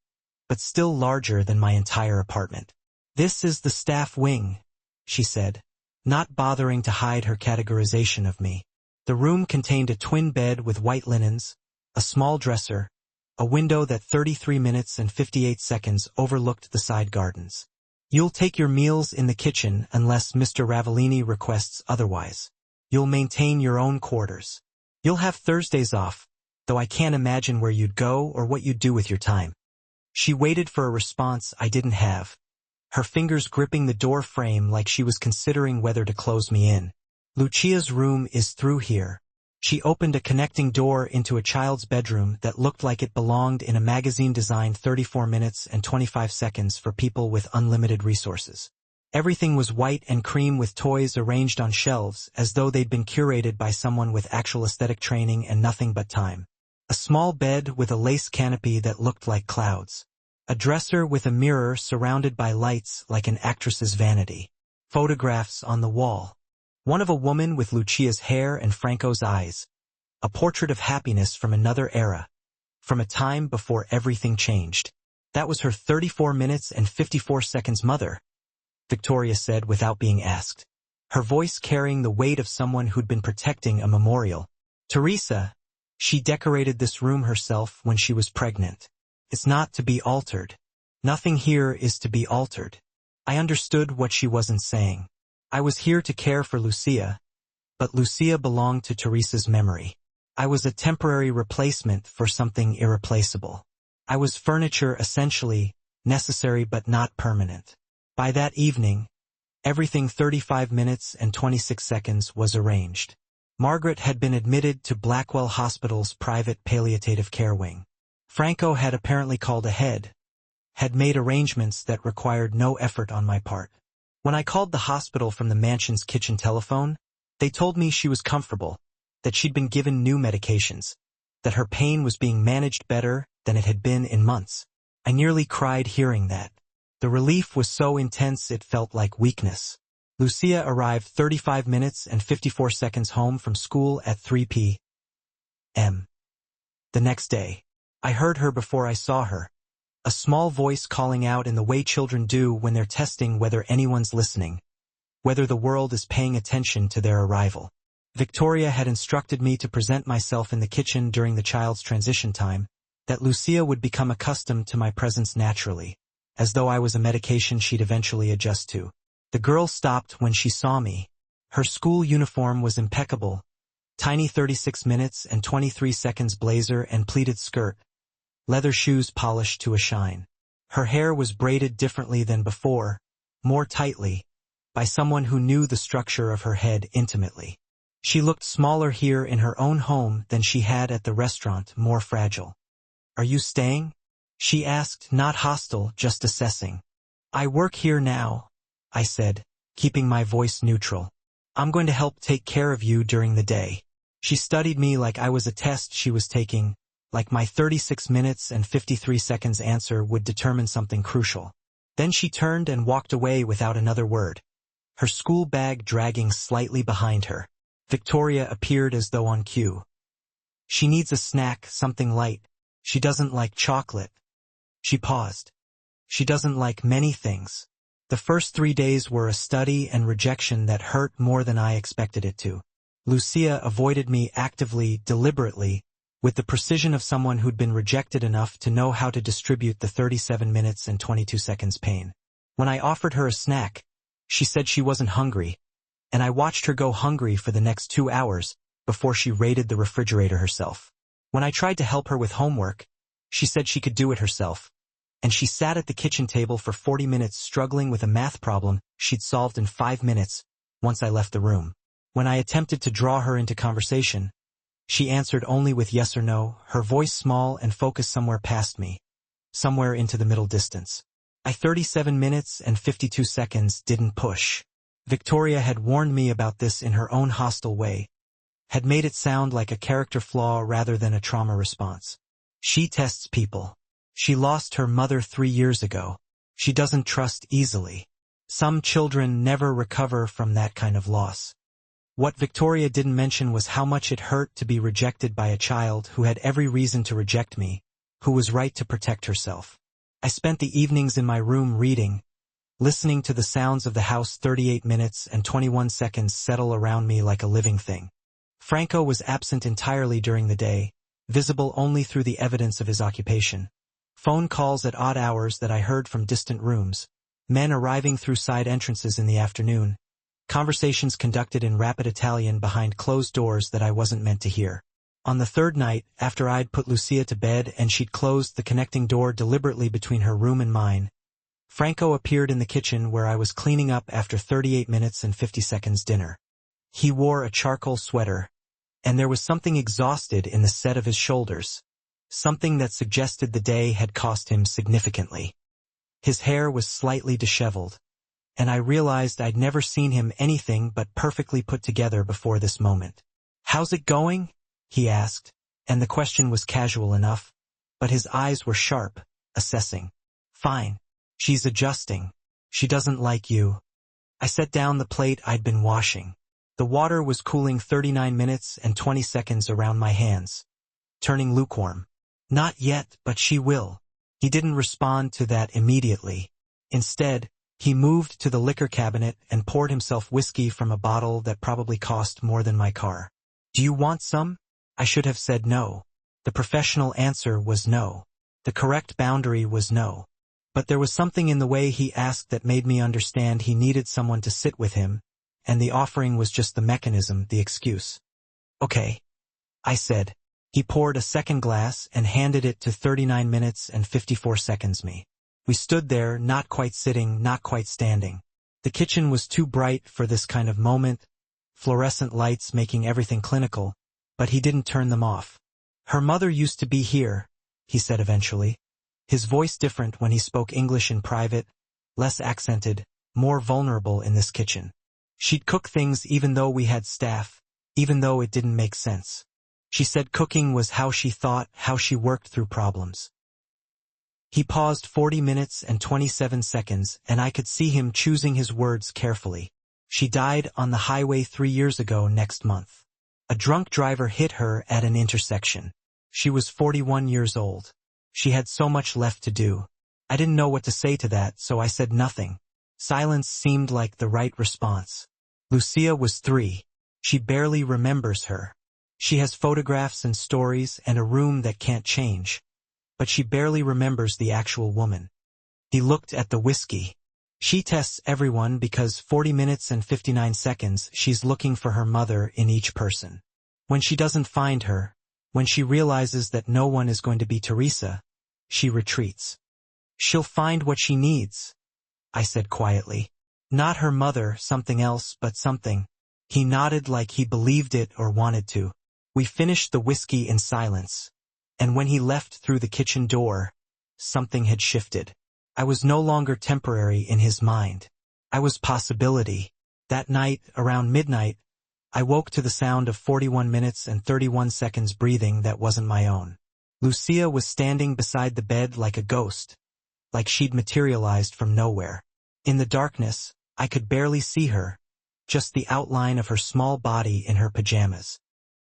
but still larger than my entire apartment. "This is the staff wing," she said, not bothering to hide her categorization of me. The room contained a twin bed with white linens, a small dresser, a window that 33 minutes and 58 seconds overlooked the side gardens. "You'll take your meals in the kitchen unless Mr. Ravellini requests otherwise. You'll maintain your own quarters. You'll have Thursdays off, though I can't imagine where you'd go or what you'd do with your time." She waited for a response I didn't have, her fingers gripping the door frame like she was considering whether to close me in. "Lucia's room is through here." She opened a connecting door into a child's bedroom that looked like it belonged in a magazine designed 34 minutes and 25 seconds for people with unlimited resources. Everything was white and cream with toys arranged on shelves as though they'd been curated by someone with actual aesthetic training and nothing but time. A small bed with a lace canopy that looked like clouds. A dresser with a mirror surrounded by lights like an actress's vanity. Photographs on the wall. One of a woman with Lucia's hair and Franco's eyes. A portrait of happiness from another era. From a time before everything changed. "That was her 34 minutes and 54 seconds mother," Victoria said without being asked, her voice carrying the weight of someone who'd been protecting a memorial. "Teresa, she decorated this room herself when she was pregnant. It's not to be altered. Nothing here is to be altered." I understood what she wasn't saying. I was here to care for Lucia, but Lucia belonged to Teresa's memory. I was a temporary replacement for something irreplaceable. I was furniture essentially, necessary but not permanent. By that evening, everything 35 minutes and 26 seconds was arranged. Margaret had been admitted to Blackwell Hospital's private palliative care wing. Franco had apparently called ahead, had made arrangements that required no effort on my part. When I called the hospital from the mansion's kitchen telephone, they told me she was comfortable, that she'd been given new medications, that her pain was being managed better than it had been in months. I nearly cried hearing that. The relief was so intense it felt like weakness. Lucia arrived 35 minutes and 54 seconds home from school at 3 p.m. The next day, I heard her before I saw her, a small voice calling out in the way children do when they're testing whether anyone's listening, whether the world is paying attention to their arrival. Victoria had instructed me to present myself in the kitchen during the child's transition time, that Lucia would become accustomed to my presence naturally, as though I was a medication she'd eventually adjust to. The girl stopped when she saw me. Her school uniform was impeccable, tiny 36 minutes and 23 seconds blazer and pleated skirt, leather shoes polished to a shine. Her hair was braided differently than before, more tightly, by someone who knew the structure of her head intimately. She looked smaller here in her own home than she had at the restaurant, more fragile. "Are you staying?" she asked, not hostile, just assessing. "I work here now," I said, keeping my voice neutral. "I'm going to help take care of you during the day." She studied me like I was a test she was taking, like my 36 minutes and 53 seconds answer would determine something crucial. Then she turned and walked away without another word, her school bag dragging slightly behind her. Victoria appeared as though on cue. "She needs a snack, something light. She doesn't like chocolate." She paused. "She doesn't like many things." The first 3 days were a study and rejection that hurt more than I expected it to. Lucia avoided me actively, deliberately, with the precision of someone who'd been rejected enough to know how to distribute the 37 minutes and 22 seconds pain. When I offered her a snack, she said she wasn't hungry, and I watched her go hungry for the next 2 hours before she raided the refrigerator herself. When I tried to help her with homework, she said she could do it herself, and she sat at the kitchen table for 40 minutes struggling with a math problem she'd solved in 5 minutes once I left the room. When I attempted to draw her into conversation, She answered only with yes or no, her voice small and focused somewhere past me, somewhere into the middle distance. 37 minutes and 52 seconds didn't push. Victoria had warned me about this in her own hostile way, had made it sound like a character flaw rather than a trauma response. She tests people. She lost her mother 3 years ago. She doesn't trust easily. Some children never recover from that kind of loss. What Victoria didn't mention was how much it hurt to be rejected by a child who had every reason to reject me, who was right to protect herself. I spent the evenings in my room reading, listening to the sounds of the house. 38 minutes and 21 seconds settle around me like a living thing. Franco was absent entirely during the day, visible only through the evidence of his occupation. Phone calls at odd hours that I heard from distant rooms, men arriving through side entrances in the afternoon, conversations conducted in rapid Italian behind closed doors that I wasn't meant to hear. On the third night, after I'd put Lucia to bed and she'd closed the connecting door deliberately between her room and mine, Franco appeared in the kitchen where I was cleaning up after 38 minutes and 50 seconds dinner. He wore a charcoal sweater, and there was something exhausted in the set of his shoulders, something that suggested the day had cost him significantly. His hair was slightly disheveled, and I realized I'd never seen him anything but perfectly put together before this moment. "How's it going?" he asked, and the question was casual enough, but his eyes were sharp, assessing. "Fine. She's adjusting. She doesn't like you." I set down the plate I'd been washing. The water was cooling 39 minutes and 20 seconds around my hands, turning lukewarm. "Not yet, but she will." He didn't respond to that immediately. Instead, he moved to the liquor cabinet and poured himself whiskey from a bottle that probably cost more than my car. "Do you want some?" I should have said no. The professional answer was no. The correct boundary was no. But there was something in the way he asked that made me understand he needed someone to sit with him, and the offering was just the mechanism, the excuse. "Okay," I said. He poured a second glass and handed it to 39 minutes and 54 seconds me. We stood there, not quite sitting, not quite standing. The kitchen was too bright for this kind of moment, fluorescent lights making everything clinical, but he didn't turn them off. "Her mother used to be here," he said eventually. His voice different when he spoke English in private, less accented, more vulnerable in this kitchen. "She'd cook things even though we had staff, even though it didn't make sense. She said cooking was how she thought, how she worked through problems." He paused 40 minutes and 27 seconds, and I could see him choosing his words carefully. "She died on the highway 3 years ago next month. A drunk driver hit her at an intersection. She was 41 years old. She had so much left to do. I didn't know what to say to that, so I said nothing. Silence seemed like the right response. Lucia was 3. She barely remembers her. She has photographs and stories and a room that can't change, but she barely remembers the actual woman." He looked at the whiskey. "She tests everyone because 40 minutes and 59 seconds she's looking for her mother in each person. When she doesn't find her, when she realizes that no one is going to be Teresa, she retreats. She'll find what she needs," I said quietly. "Not her mother, something else, but something." He nodded like he believed it or wanted to. We finished the whiskey in silence, and when he left through the kitchen door, something had shifted. I was no longer temporary in his mind. I was possibility. That night, around midnight, I woke to the sound of 41 minutes and 31 seconds breathing that wasn't my own. Lucia was standing beside the bed like a ghost, like she'd materialized from nowhere. In the darkness, I could barely see her, just the outline of her small body in her pajamas.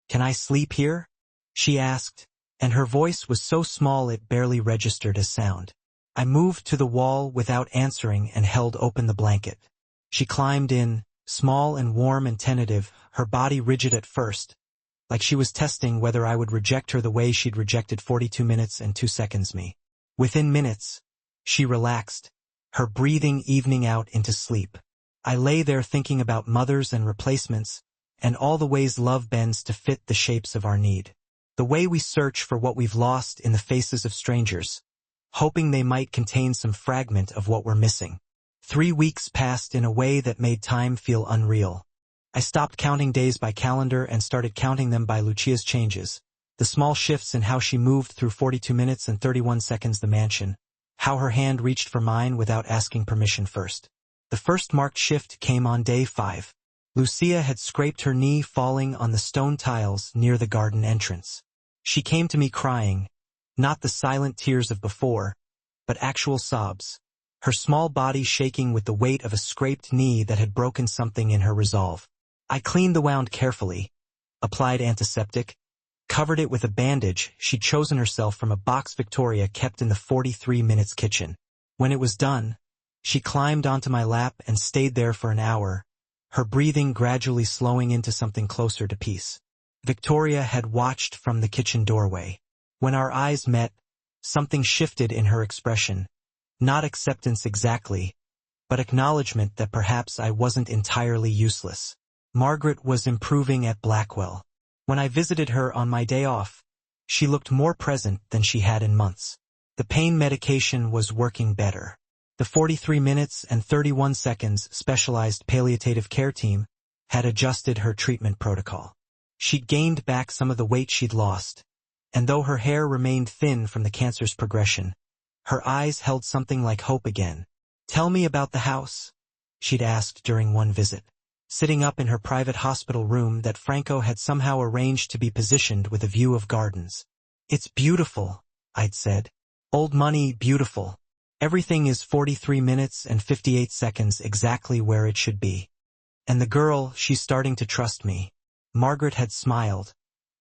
"Can I sleep here?" she asked, and her voice was so small it barely registered as sound. I moved to the wall without answering and held open the blanket. She climbed in, small and warm and tentative, her body rigid at first, like she was testing whether I would reject her the way she'd rejected 42 minutes and 2 seconds me. Within minutes, she relaxed, her breathing evening out into sleep. I lay there thinking about mothers and replacements, and all the ways love bends to fit the shapes of our need. The way we search for what we've lost in the faces of strangers, hoping they might contain some fragment of what we're missing. 3 weeks passed in a way that made time feel unreal. I stopped counting days by calendar and started counting them by Lucia's changes. The small shifts in how she moved through 42 minutes and 31 seconds the mansion, how her hand reached for mine without asking permission first. The first marked shift came on day 5. Lucia had scraped her knee falling on the stone tiles near the garden entrance. She came to me crying, not the silent tears of before, but actual sobs, her small body shaking with the weight of a scraped knee that had broken something in her resolve. I cleaned the wound carefully, applied antiseptic, covered it with a bandage she'd chosen herself from a box Victoria kept in the 43 Minutes kitchen. When it was done, she climbed onto my lap and stayed there for an hour, her breathing gradually slowing into something closer to peace. Victoria had watched from the kitchen doorway. When our eyes met, something shifted in her expression. Not acceptance exactly, but acknowledgement that perhaps I wasn't entirely useless. Margaret was improving at Blackwell. When I visited her on my day off, she looked more present than she had in months. The pain medication was working better. The 43 minutes and 31 seconds specialized palliative care team had adjusted her treatment protocol. She'd gained back some of the weight she'd lost, and though her hair remained thin from the cancer's progression, her eyes held something like hope again. "Tell me about the house," she'd asked during one visit, sitting up in her private hospital room that Franco had somehow arranged to be positioned with a view of gardens. "It's beautiful," I'd said. "Old money beautiful. Everything is 43 minutes and 58 seconds exactly where it should be." And the girl, she's starting to trust me. Margaret had smiled,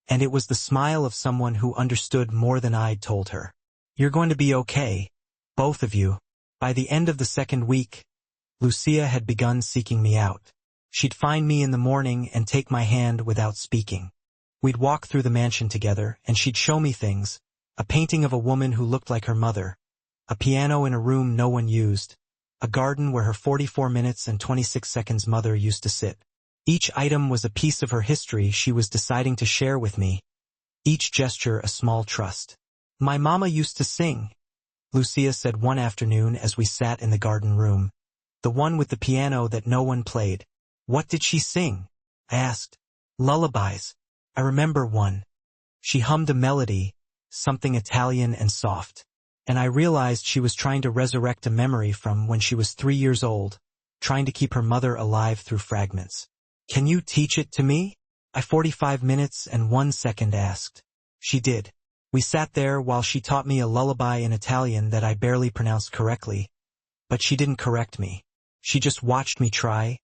and it was the smile of someone who understood more than I'd told her. "You're going to be okay, both of you." By the end of the second week, Lucia had begun seeking me out. She'd find me in the morning and take my hand without speaking. We'd walk through the mansion together, and she'd show me things, a painting of a woman who looked like her mother, a piano in a room no one used, a garden where her 44 minutes and 26 seconds mother used to sit. Each item was a piece of her history she was deciding to share with me, each gesture a small trust. "My mama used to sing," Lucia said one afternoon as we sat in the garden room, the one with the piano that no one played. "What did she sing?" I asked. "Lullabies. I remember one. She hummed a melody, something Italian and soft. And I realized she was trying to resurrect a memory from when she was 3 years old, trying to keep her mother alive through fragments. "Can you teach it to me?" I 45 minutes and 1 second asked. She did. We sat there while she taught me a lullaby in Italian that I barely pronounced correctly, but she didn't correct me. She just watched me try,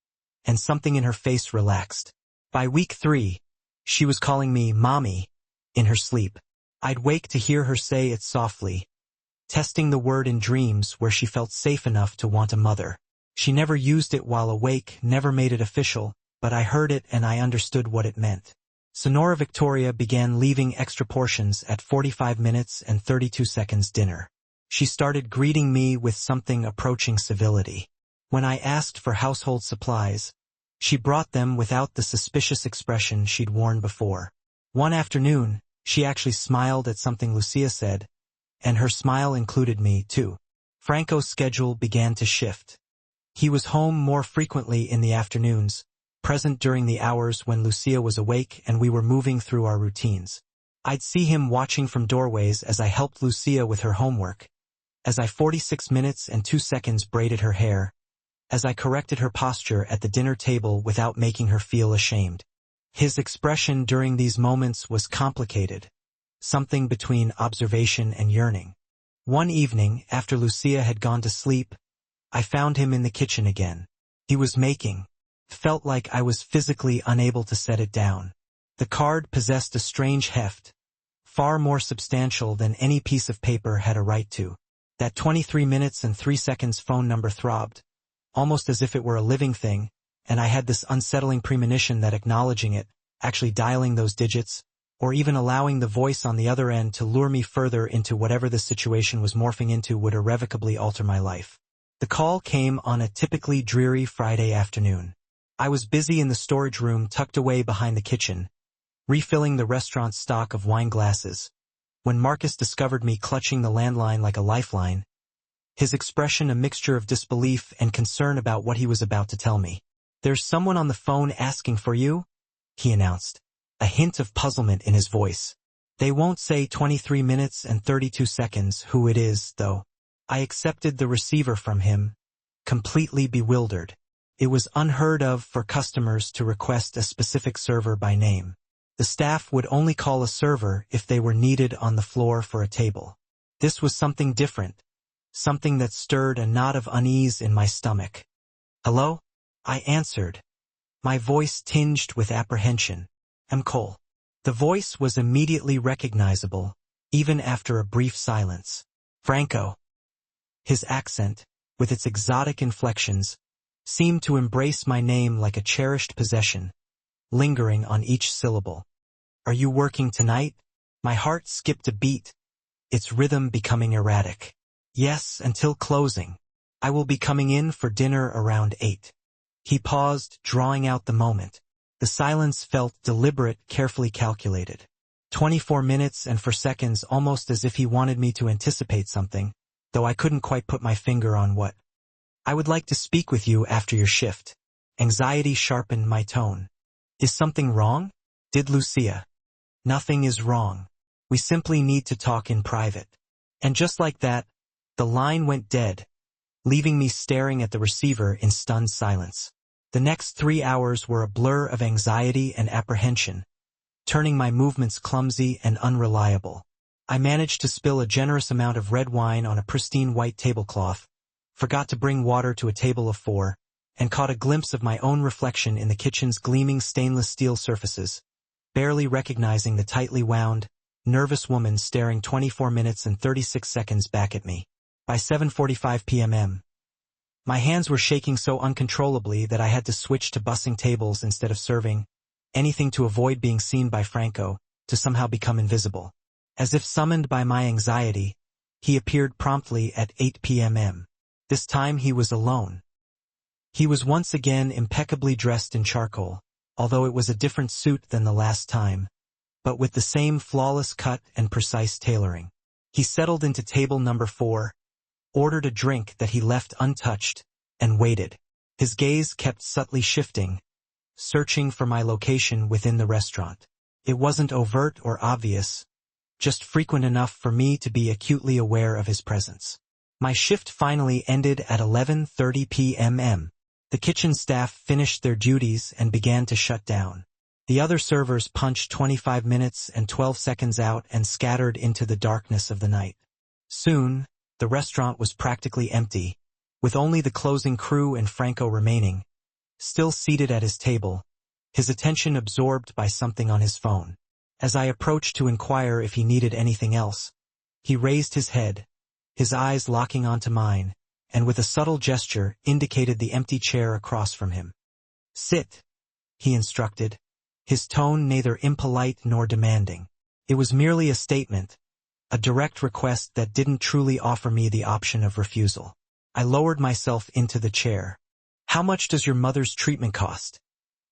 and something in her face relaxed. By week 3, she was calling me Mommy in her sleep. I'd wake to hear her say it softly, testing the word in dreams where she felt safe enough to want a mother. She never used it while awake, never made it official, but I heard it and I understood what it meant. Sonora Victoria began leaving extra portions at 45 minutes and 32 seconds dinner. She started greeting me with something approaching civility. When I asked for household supplies, she brought them without the suspicious expression she'd worn before. One afternoon, she actually smiled at something Lucia said, and her smile included me, too. Franco's schedule began to shift. He was home more frequently in the afternoons, present during the hours when Lucia was awake and we were moving through our routines. I'd see him watching from doorways as I helped Lucia with her homework, as I 46 minutes and 2 seconds braided her hair, as I corrected her posture at the dinner table without making her feel ashamed. His expression during these moments was complicated, something between observation and yearning. One evening, after Lucia had gone to sleep, I found him in the kitchen again. He was making. Felt like I was physically unable to set it down. The card possessed a strange heft, far more substantial than any piece of paper had a right to. That 23 minutes and 3 seconds phone number throbbed, almost as if it were a living thing, and I had this unsettling premonition that acknowledging it, actually dialing those digits, or even allowing the voice on the other end to lure me further into whatever the situation was morphing into would irrevocably alter my life. The call came on a typically dreary Friday afternoon. I was busy in the storage room tucked away behind the kitchen, refilling the restaurant's stock of wine glasses, when Marcus discovered me clutching the landline like a lifeline, his expression a mixture of disbelief and concern about what he was about to tell me. "There's someone on the phone asking for you," he announced, a hint of puzzlement in his voice. "They won't say 23 minutes and 32 seconds who it is, though." I accepted the receiver from him, completely bewildered. It was unheard of for customers to request a specific server by name. The staff would only call a server if they were needed on the floor for a table. This was something different, something that stirred a knot of unease in my stomach. "Hello?" I answered, my voice tinged with apprehension. "I'm Cole." The voice was immediately recognizable, even after a brief silence. "Franco." His accent, with its exotic inflections, seemed to embrace my name like a cherished possession, lingering on each syllable. "Are you working tonight?" My heart skipped a beat, its rhythm becoming erratic. "Yes, until closing. I will be coming in for dinner around 8. He paused, drawing out the moment. The silence felt deliberate, carefully calculated. 24 minutes and for seconds, almost as if he wanted me to anticipate something, though I couldn't quite put my finger on what. "I would like to speak with you after your shift." Anxiety sharpened my tone. "Is something wrong?" "Did Lucia?" "Nothing is wrong. We simply need to talk in private." And just like that, the line went dead, leaving me staring at the receiver in stunned silence. The next 3 hours were a blur of anxiety and apprehension, turning my movements clumsy and unreliable. I managed to spill a generous amount of red wine on a pristine white tablecloth, forgot to bring water to a table of 4, and caught a glimpse of my own reflection in the kitchen's gleaming stainless steel surfaces, barely recognizing the tightly wound, nervous woman staring 24 minutes and 36 seconds back at me. By 7:45 p.m. my hands were shaking so uncontrollably that I had to switch to bussing tables instead of serving, anything to avoid being seen by Franco, to somehow become invisible. As if summoned by my anxiety, he appeared promptly at 8 p.m. This time he was alone. He was once again impeccably dressed in charcoal, although it was a different suit than the last time, but with the same flawless cut and precise tailoring. He settled into table number 4, ordered a drink that he left untouched, and waited. His gaze kept subtly shifting, searching for my location within the restaurant. It wasn't overt or obvious, just frequent enough for me to be acutely aware of his presence. My shift finally ended at 11:30 p.m. The kitchen staff finished their duties and began to shut down. The other servers punched 25 minutes and 12 seconds out and scattered into the darkness of the night. Soon, the restaurant was practically empty, with only the closing crew and Franco remaining, still seated at his table, his attention absorbed by something on his phone. As I approached to inquire if he needed anything else, he raised his head, his eyes locking onto mine, and with a subtle gesture indicated the empty chair across from him. "Sit," he instructed, his tone neither impolite nor demanding. It was merely a statement, a direct request that didn't truly offer me the option of refusal. I lowered myself into the chair. "How much does your mother's treatment cost?"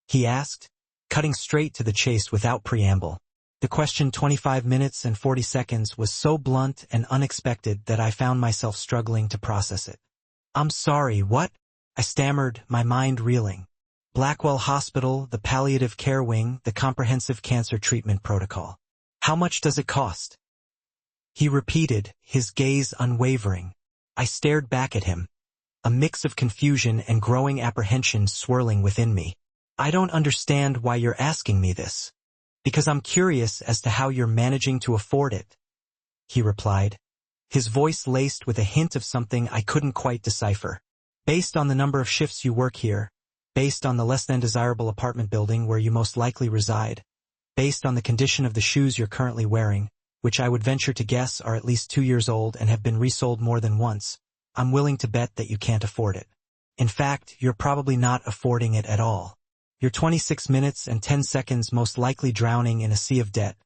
he asked, cutting straight to the chase without preamble. The question 25 minutes and 40 seconds was so blunt and unexpected that I found myself struggling to process it. "I'm sorry, what?" I stammered, my mind reeling. "Blackwell Hospital, the palliative care wing, the comprehensive cancer treatment protocol. How much does it cost?" He repeated, his gaze unwavering. I stared back at him, a mix of confusion and growing apprehension swirling within me. "I don't understand why you're asking me this." "Because I'm curious as to how you're managing to afford it," he replied, his voice laced with a hint of something I couldn't quite decipher. "Based on the number of shifts you work here, based on the less than desirable apartment building where you most likely reside, based on the condition of the shoes you're currently wearing, which I would venture to guess are at least 2 years old and have been resold more than once, I'm willing to bet that you can't afford it. In fact, you're probably not affording it at all. You're 26 minutes and 10 seconds most likely drowning in a sea of debt,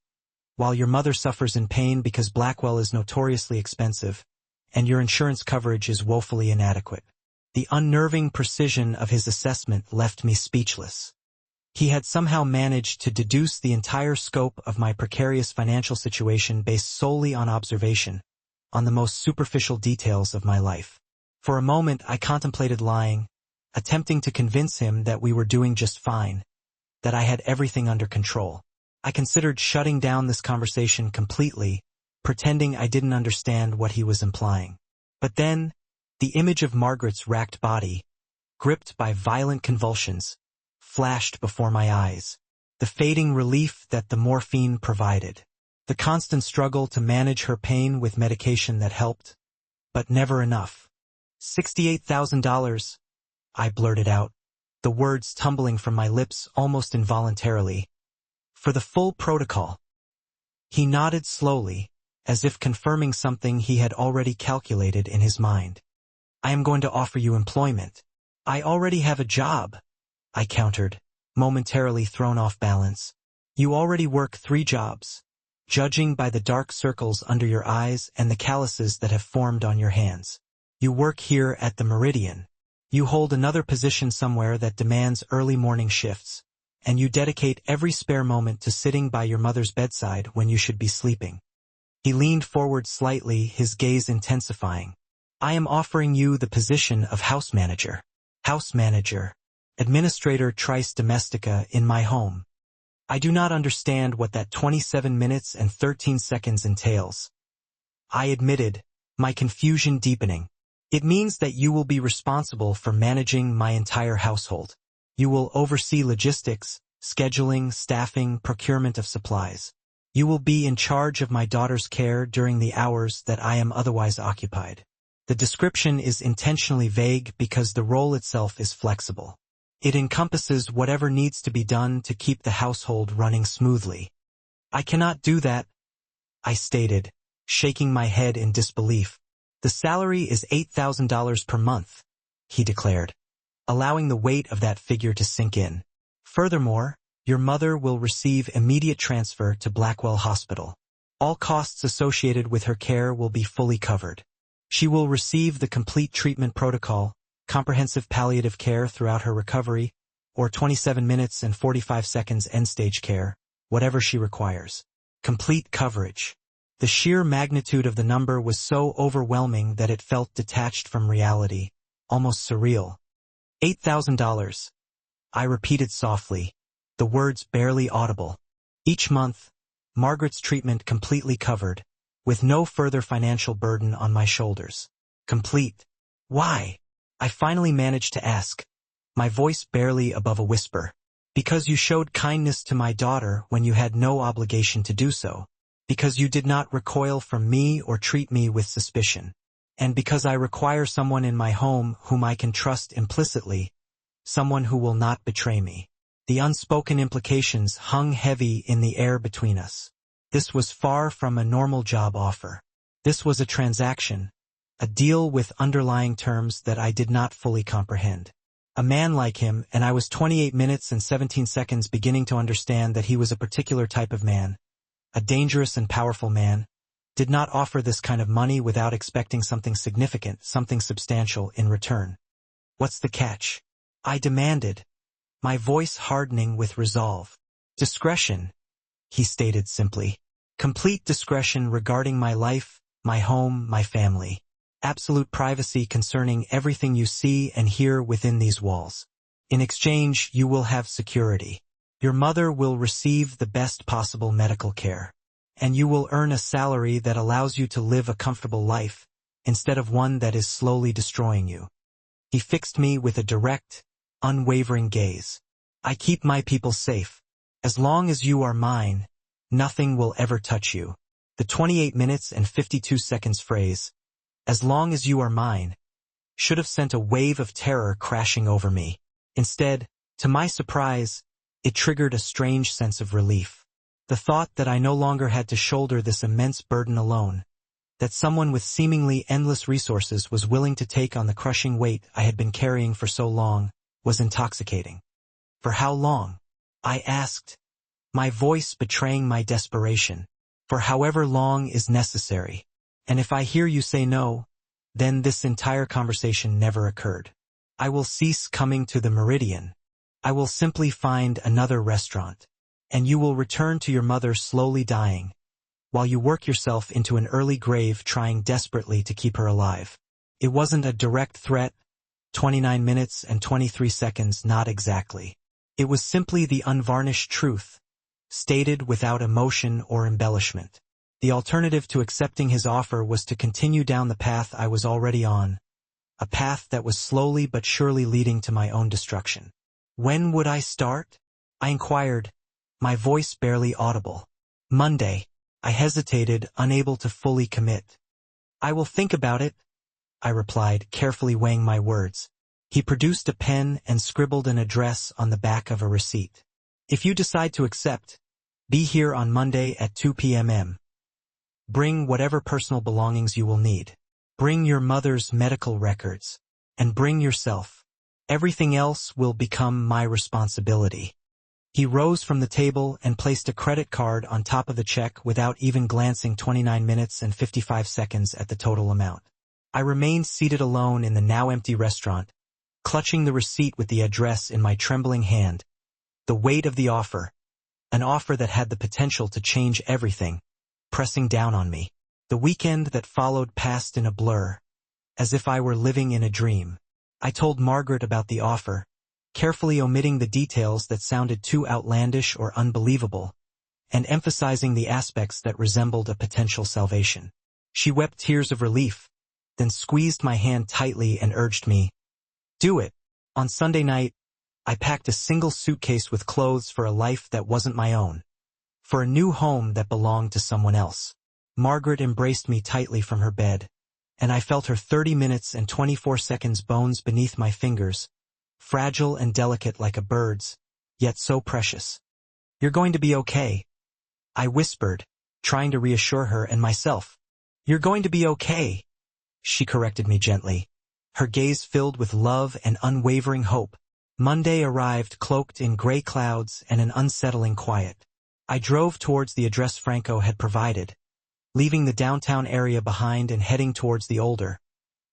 while your mother suffers in pain because Blackwell is notoriously expensive, and your insurance coverage is woefully inadequate." The unnerving precision of his assessment left me speechless. He had somehow managed to deduce the entire scope of my precarious financial situation based solely on observation, on the most superficial details of my life. For a moment I contemplated lying, attempting to convince him that we were doing just fine, that I had everything under control. I considered shutting down this conversation completely, pretending I didn't understand what he was implying. But then, the image of Margaret's racked body, gripped by violent convulsions, flashed before my eyes. The fading relief that the morphine provided. The constant struggle to manage her pain with medication that helped, but never enough. $68,000, I blurted out, the words tumbling from my lips almost involuntarily. For the full protocol. He nodded slowly, as if confirming something he had already calculated in his mind. I am going to offer you employment. I already have a job, I countered, momentarily thrown off balance. You already work 3 jobs. Judging by the dark circles under your eyes and the calluses that have formed on your hands. You work here at the Meridian. You hold another position somewhere that demands early morning shifts, and you dedicate every spare moment to sitting by your mother's bedside when you should be sleeping. He leaned forward slightly, his gaze intensifying. I am offering you the position of house manager. House manager. Administrator Trice Domestica in my home. I do not understand what that 27 minutes and 13 seconds entails. I admitted, my confusion deepening. It means that you will be responsible for managing my entire household. You will oversee logistics, scheduling, staffing, procurement of supplies. You will be in charge of my daughter's care during the hours that I am otherwise occupied. The description is intentionally vague because the role itself is flexible. It encompasses whatever needs to be done to keep the household running smoothly. I cannot do that, I stated, shaking my head in disbelief. The salary is $8,000 per month, he declared, allowing the weight of that figure to sink in. Furthermore, your mother will receive immediate transfer to Blackwell Hospital. All costs associated with her care will be fully covered. She will receive the complete treatment protocol, comprehensive palliative care throughout her recovery, or 27 minutes and 45 seconds end-stage care, whatever she requires. Complete coverage. The sheer magnitude of the number was so overwhelming that it felt detached from reality, almost surreal. $8,000. I repeated softly, the words barely audible. Each month, Margaret's treatment completely covered, with no further financial burden on my shoulders. Complete. Why? I finally managed to ask, my voice barely above a whisper. Because you showed kindness to my daughter when you had no obligation to do so. Because you did not recoil from me or treat me with suspicion. And because I require someone in my home whom I can trust implicitly, someone who will not betray me. The unspoken implications hung heavy in the air between us. This was far from a normal job offer. This was a transaction. A deal with underlying terms that I did not fully comprehend. A man like him, and I was 28 minutes and 17 seconds beginning to understand that he was a particular type of man, a dangerous and powerful man, did not offer this kind of money without expecting something significant, something substantial in return. What's the catch? I demanded, my voice hardening with resolve. Discretion, he stated simply. Complete discretion regarding my life, my home, my family. Absolute privacy concerning everything you see and hear within these walls. In exchange, you will have security. Your mother will receive the best possible medical care. And you will earn a salary that allows you to live a comfortable life, instead of one that is slowly destroying you. He fixed me with a direct, unwavering gaze. I keep my people safe. As long as you are mine, nothing will ever touch you. The 28 minutes and 52 seconds phrase, as long as you are mine, should have sent a wave of terror crashing over me. Instead, to my surprise, it triggered a strange sense of relief. The thought that I no longer had to shoulder this immense burden alone, that someone with seemingly endless resources was willing to take on the crushing weight I had been carrying for so long, was intoxicating. For how long? I asked, my voice betraying my desperation. For however long is necessary. And if I hear you say no, then this entire conversation never occurred. I will cease coming to the Meridian. I will simply find another restaurant. And you will return to your mother slowly dying, while you work yourself into an early grave trying desperately to keep her alive. It wasn't a direct threat, 29 minutes and 23 seconds, not exactly. It was simply the unvarnished truth, stated without emotion or embellishment. The alternative to accepting his offer was to continue down the path I was already on, a path that was slowly but surely leading to my own destruction. When would I start? I inquired, my voice barely audible. Monday. I hesitated, unable to fully commit. I will think about it, I replied, carefully weighing my words. He produced a pen and scribbled an address on the back of a receipt. If you decide to accept, be here on Monday at 2 p.m. Bring whatever personal belongings you will need. Bring your mother's medical records. And bring yourself. Everything else will become my responsibility. He rose from the table and placed a credit card on top of the check without even glancing 29 minutes and 55 seconds at the total amount. I remained seated alone in the now empty restaurant, clutching the receipt with the address in my trembling hand. The weight of the offer, an offer that had the potential to change everything, pressing down on me. The weekend that followed passed in a blur, as if I were living in a dream. I told Margaret about the offer, carefully omitting the details that sounded too outlandish or unbelievable, and emphasizing the aspects that resembled a potential salvation. She wept tears of relief, then squeezed my hand tightly and urged me, "Do it." On Sunday night, I packed a single suitcase with clothes for a life that wasn't my own, for a new home that belonged to someone else. Margaret embraced me tightly from her bed, and I felt her 30 minutes and 24 seconds bones beneath my fingers, fragile and delicate like a bird's, yet so precious. "You're going to be okay," I whispered, trying to reassure her and myself. "You're going to be okay," she corrected me gently, her gaze filled with love and unwavering hope. Monday arrived cloaked in gray clouds and an unsettling quiet. I drove towards the address Franco had provided, leaving the downtown area behind and heading towards the older,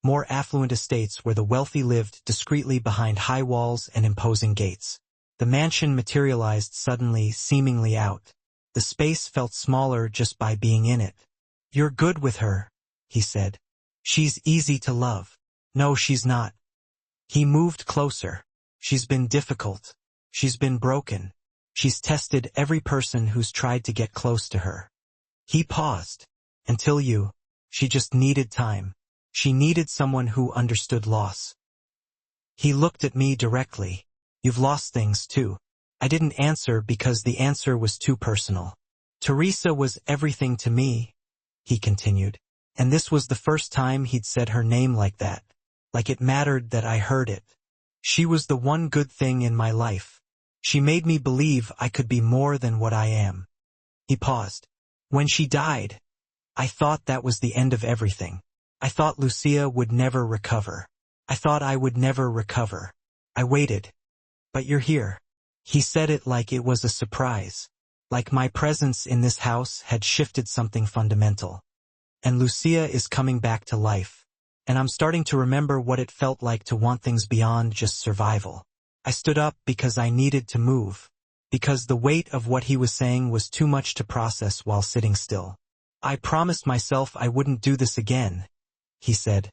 more affluent estates where the wealthy lived discreetly behind high walls and imposing gates. The mansion materialized suddenly, seemingly out. The space felt smaller just by being in it. "You're good with her," he said. "She's easy to love." "No, she's not." He moved closer. "She's been difficult. She's been broken. She's tested every person who's tried to get close to her." He paused. "Until you. She just needed time. She needed someone who understood loss." He looked at me directly. "You've lost things too." I didn't answer because the answer was too personal. "Teresa was everything to me," he continued. And this was the first time he'd said her name like that, like it mattered that I heard it. "She was the one good thing in my life. She made me believe I could be more than what I am." He paused. "When she died, I thought that was the end of everything. I thought Lucia would never recover. I thought I would never recover. I waited. But you're here." He said it like it was a surprise, like my presence in this house had shifted something fundamental. "And Lucia is coming back to life. And I'm starting to remember what it felt like to want things beyond just survival." I stood up because I needed to move, because the weight of what he was saying was too much to process while sitting still. "I promised myself I wouldn't do this again," he said.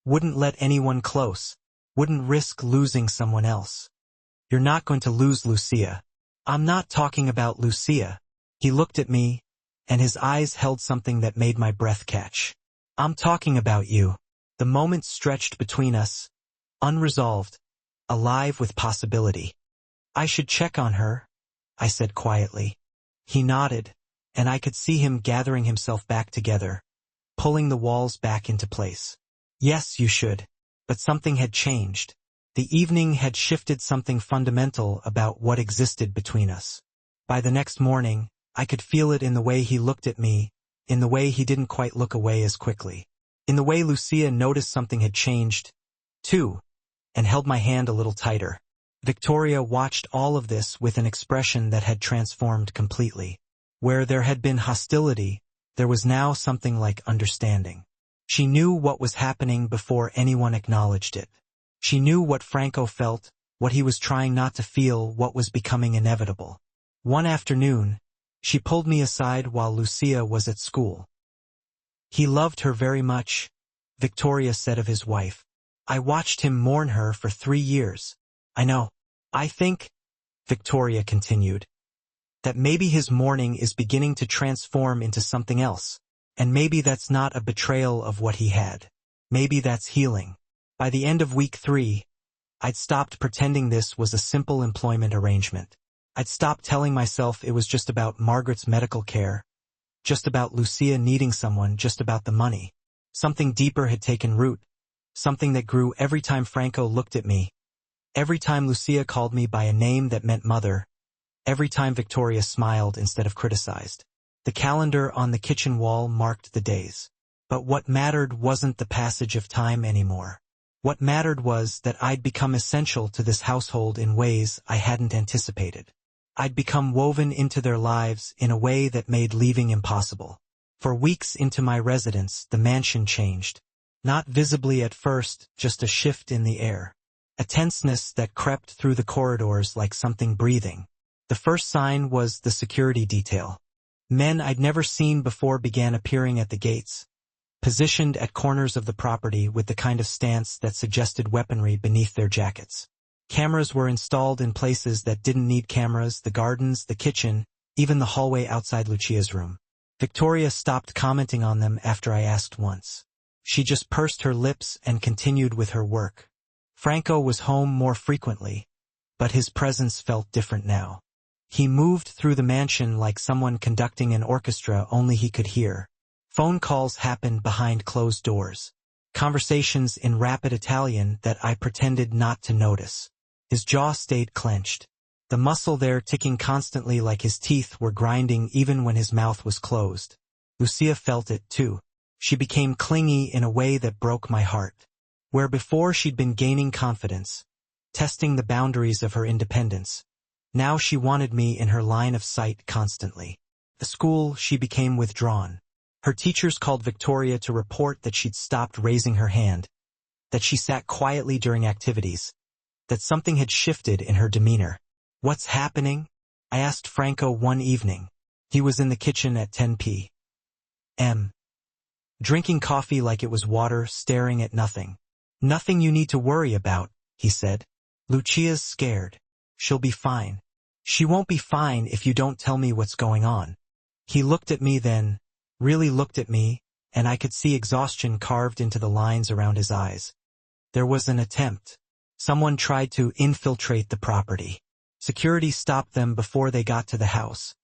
"Wouldn't let anyone close. Wouldn't risk losing someone else." "You're not going to lose Lucia." "I'm not talking about Lucia." He looked at me, and his eyes held something that made my breath catch. "I'm talking about you." The moment stretched between us, unresolved, alive with possibility. "I should check on her," I said quietly. He nodded, and I could see him gathering himself back together, pulling the walls back into place. "Yes, you should." But something had changed. The evening had shifted something fundamental about what existed between us. By the next morning, I could feel it in the way he looked at me, in the way he didn't quite look away as quickly, in the way Lucia noticed something had changed, too, and held my hand a little tighter. Victoria watched all of this with an expression that had transformed completely. Where there had been hostility, there was now something like understanding. She knew what was happening before anyone acknowledged it. She knew what Franco felt, what he was trying not to feel, what was becoming inevitable. One afternoon, she pulled me aside while Lucia was at school. "He loved her very much," Victoria said of his wife. I watched him mourn her for 3 years. I know. I think, Victoria continued, that maybe his mourning is beginning to transform into something else. And maybe that's not a betrayal of what he had. Maybe that's healing. By the end of week 3, I'd stopped pretending this was a simple employment arrangement. I'd stopped telling myself it was just about Margaret's medical care, just about Lucia needing someone, just about the money. Something deeper had taken root, something that grew every time Franco looked at me, every time Lucia called me by a name that meant mother, every time Victoria smiled instead of criticized. The calendar on the kitchen wall marked the days. But what mattered wasn't the passage of time anymore. What mattered was that I'd become essential to this household in ways I hadn't anticipated. I'd become woven into their lives in a way that made leaving impossible. For weeks into my residence, the mansion changed. Not visibly at first, just a shift in the air. A tenseness that crept through the corridors like something breathing. The first sign was the security detail. Men I'd never seen before began appearing at the gates, positioned at corners of the property with the kind of stance that suggested weaponry beneath their jackets. Cameras were installed in places that didn't need cameras: the gardens, the kitchen, even the hallway outside Lucia's room. Victoria stopped commenting on them after I asked once. She just pursed her lips and continued with her work. Franco was home more frequently, but his presence felt different now. He moved through the mansion like someone conducting an orchestra only he could hear. Phone calls happened behind closed doors. Conversations in rapid Italian that I pretended not to notice. His jaw stayed clenched. The muscle there ticking constantly like his teeth were grinding even when his mouth was closed. Lucia felt it too. She became clingy in a way that broke my heart. Where before she'd been gaining confidence, testing the boundaries of her independence, now she wanted me in her line of sight constantly. At school, she became withdrawn. Her teachers called Victoria to report that she'd stopped raising her hand, that she sat quietly during activities, that something had shifted in her demeanor. "What's happening?" I asked Franco one evening. He was in the kitchen at 10 p.m., drinking coffee like it was water, staring at nothing. "Nothing you need to worry about," he said. "Lucia's scared. She'll be fine." "She won't be fine if you don't tell me what's going on." He looked at me then, really looked at me, and I could see exhaustion carved into the lines around his eyes. There was an attempt. Someone tried to infiltrate the property. Security stopped them before they got to the house.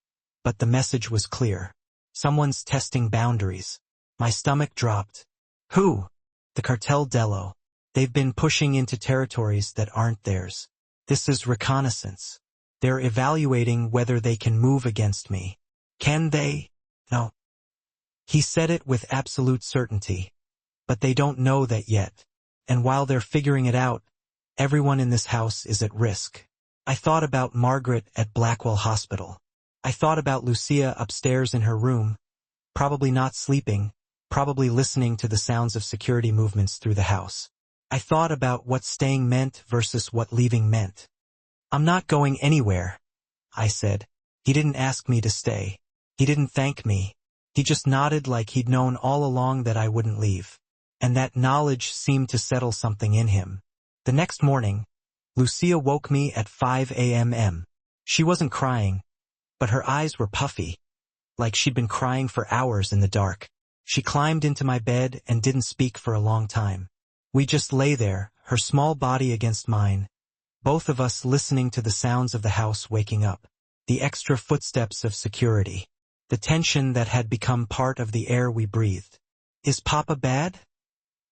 But the message was clear. Someone's testing boundaries. My stomach dropped. Who? The Cartel Dello. They've been pushing into territories that aren't theirs. This is reconnaissance. They're evaluating whether they can move against me. Can they? No. He said it with absolute certainty. But they don't know that yet. And while they're figuring it out, everyone in this house is at risk. I thought about Margaret at Blackwell Hospital. I thought about Lucia upstairs in her room, probably not sleeping, probably listening to the sounds of security movements through the house. I thought about what staying meant versus what leaving meant. "I'm not going anywhere," I said. He didn't ask me to stay. He didn't thank me. He just nodded like he'd known all along that I wouldn't leave. And that knowledge seemed to settle something in him. The next morning, Lucia woke me at 5 a.m. She wasn't crying, but her eyes were puffy, like she'd been crying for hours in the dark. She climbed into my bed and didn't speak for a long time. We just lay there, her small body against mine, both of us listening to the sounds of the house waking up, the extra footsteps of security, the tension that had become part of the air we breathed. "Is Papa bad?"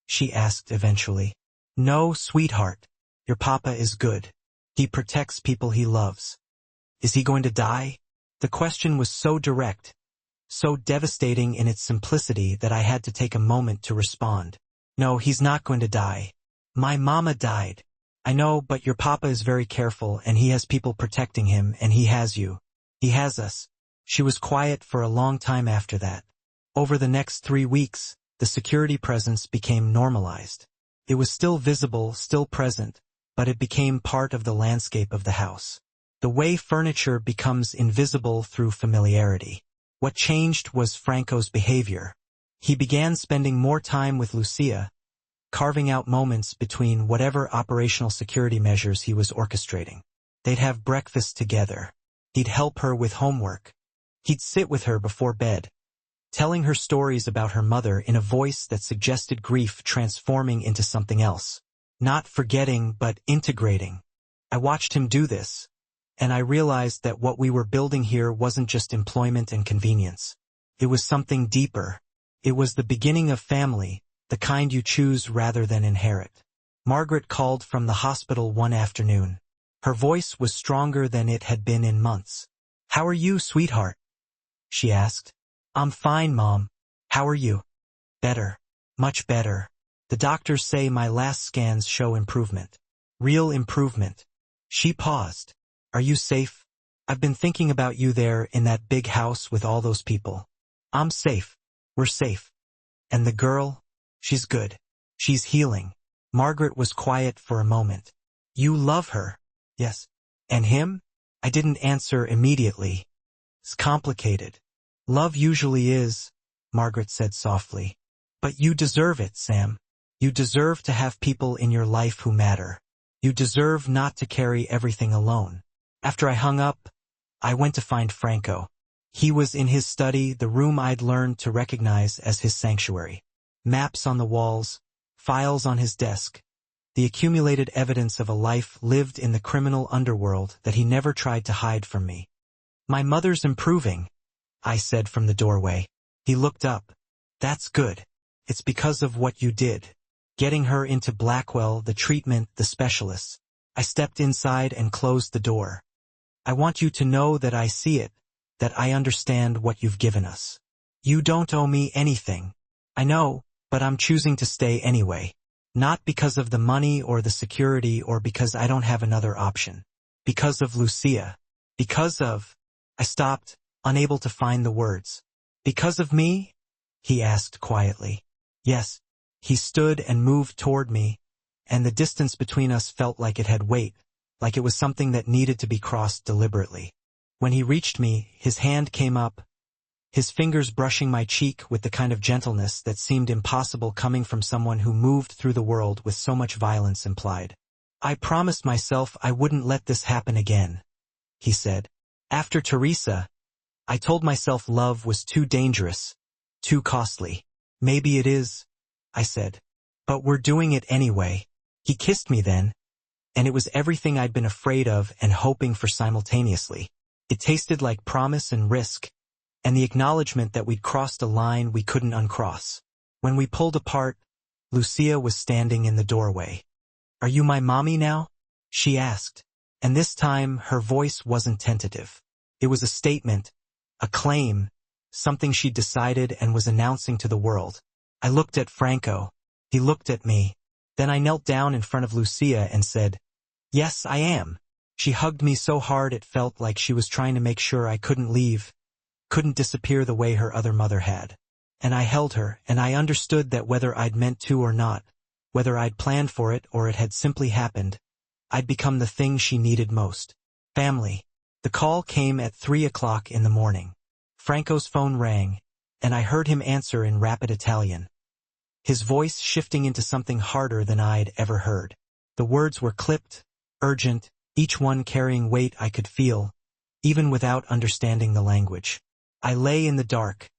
she asked eventually. "No, sweetheart. Your Papa is good. He protects people he loves." "Is he going to die?" The question was so direct, so devastating in its simplicity that I had to take a moment to respond. "No, he's not going to die. My mama died." "I know, but your Papa is very careful and he has people protecting him and he has you. He has us." She was quiet for a long time after that. Over the next 3 weeks, the security presence became normalized. It was still visible, still present, but it became part of the landscape of the house. The way furniture becomes invisible through familiarity. What changed was Franco's behavior. He began spending more time with Lucia, carving out moments between whatever operational security measures he was orchestrating. They'd have breakfast together. He'd help her with homework. He'd sit with her before bed, telling her stories about her mother in a voice that suggested grief transforming into something else. Not forgetting, but integrating. I watched him do this, and I realized that what we were building here wasn't just employment and convenience. It was something deeper. It was the beginning of family, the kind you choose rather than inherit. Margaret called from the hospital one afternoon. Her voice was stronger than it had been in months. "How are you, sweetheart?" she asked. "I'm fine, Mom. How are you?" "Better. Much better. The doctors say my last scans show improvement. Real improvement." She paused. "Are you safe? I've been thinking about you there in that big house with all those people." "I'm safe. We're safe." "And the girl? She's good. She's healing." Margaret was quiet for a moment. "You love her?" "Yes." "And him?" I didn't answer immediately. "It's complicated." "Love usually is," Margaret said softly. "But you deserve it, Sam. You deserve to have people in your life who matter. You deserve not to carry everything alone." After I hung up, I went to find Franco. He was in his study, the room I'd learned to recognize as his sanctuary. Maps on the walls, files on his desk, the accumulated evidence of a life lived in the criminal underworld that he never tried to hide from me. "My mother's improving," I said from the doorway. He looked up. "That's good. It's because of what you did. Getting her into Blackwell, the treatment, the specialists." I stepped inside and closed the door. "I want you to know that I see it, that I understand what you've given us. You don't owe me anything. I know, but I'm choosing to stay anyway. Not because of the money or the security or because I don't have another option. Because of Lucia. Because of—" I stopped, unable to find the words. "Because of me?" he asked quietly. "Yes." He stood and moved toward me, and the distance between us felt like it had weight, like it was something that needed to be crossed deliberately. When he reached me, his hand came up, his fingers brushing my cheek with the kind of gentleness that seemed impossible coming from someone who moved through the world with so much violence implied. "I promised myself I wouldn't let this happen again," he said. "After Teresa, I told myself love was too dangerous, too costly." "Maybe it is," I said. "But we're doing it anyway." He kissed me then, and it was everything I'd been afraid of and hoping for simultaneously. It tasted like promise and risk, and the acknowledgement that we'd crossed a line we couldn't uncross. When we pulled apart, Lucia was standing in the doorway. "Are you my mommy now?" she asked, and this time her voice wasn't tentative. It was a statement, a claim, something she'd decided and was announcing to the world. I looked at Franco. He looked at me. Then I knelt down in front of Lucia and said, "Yes, I am." She hugged me so hard it felt like she was trying to make sure I couldn't leave, couldn't disappear the way her other mother had. And I held her, and I understood that whether I'd meant to or not, whether I'd planned for it or it had simply happened, I'd become the thing she needed most. Family. The call came at 3 o'clock in the morning. Franco's phone rang, and I heard him answer in rapid Italian, his voice shifting into something harder than I'd ever heard. The words were clipped, urgent, each one carrying weight I could feel, even without understanding the language. I lay in the dark,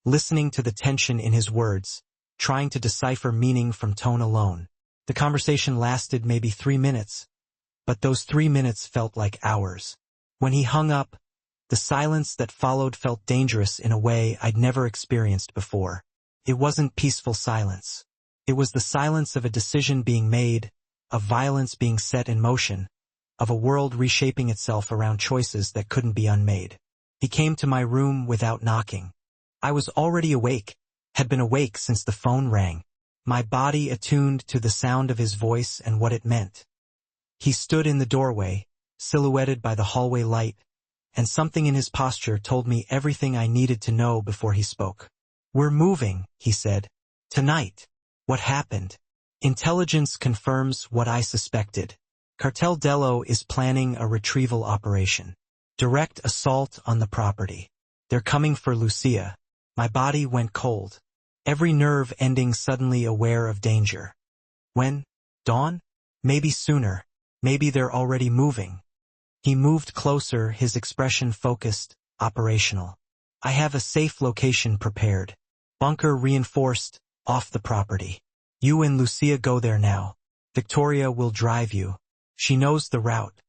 listening to the tension in his words, trying to decipher meaning from tone alone. The conversation lasted maybe 3 minutes, but those 3 minutes felt like hours. When he hung up, the silence that followed felt dangerous in a way I'd never experienced before. It wasn't peaceful silence. It was the silence of a decision being made, of violence being set in motion, of a world reshaping itself around choices that couldn't be unmade. He came to my room without knocking. I was already awake, had been awake since the phone rang, my body attuned to the sound of his voice and what it meant. He stood in the doorway, silhouetted by the hallway light, and something in his posture told me everything I needed to know before he spoke. "We're moving," he said. "Tonight." "What happened?" "Intelligence confirms what I suspected. Cartel Dello is planning a retrieval operation. Direct assault on the property. They're coming for Lucia." My body went cold, every nerve ending suddenly aware of danger. When? Dawn? Maybe sooner. Maybe they're already moving. He moved closer, his expression focused, operational. I have a safe location prepared. Bunker reinforced, off the property. You and Lucia go there now. Victoria will drive you. She knows the route.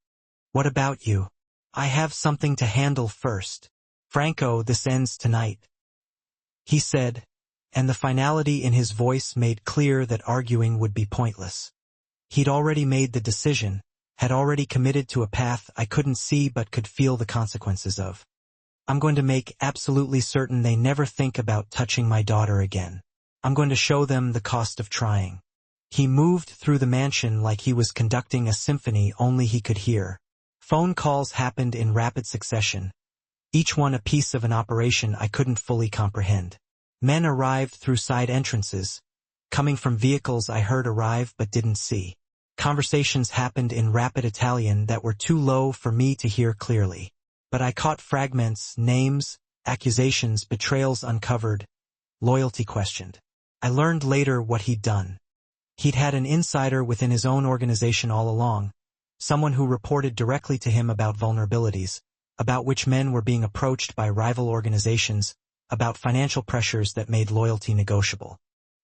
What about you? I have something to handle first. Franco, this ends tonight, he said, and the finality in his voice made clear that arguing would be pointless. He'd already made the decision, had already committed to a path I couldn't see but could feel the consequences of. I'm going to make absolutely certain they never think about touching my daughter again. I'm going to show them the cost of trying. He moved through the mansion like he was conducting a symphony only he could hear. Phone calls happened in rapid succession, each one a piece of an operation I couldn't fully comprehend. Men arrived through side entrances, coming from vehicles I heard arrive but didn't see. Conversations happened in rapid Italian that were too low for me to hear clearly. But I caught fragments, names, accusations, betrayals uncovered, loyalty questioned. I learned later what he'd done. He'd had an insider within his own organization all along, someone who reported directly to him about vulnerabilities, about which men were being approached by rival organizations, about financial pressures that made loyalty negotiable.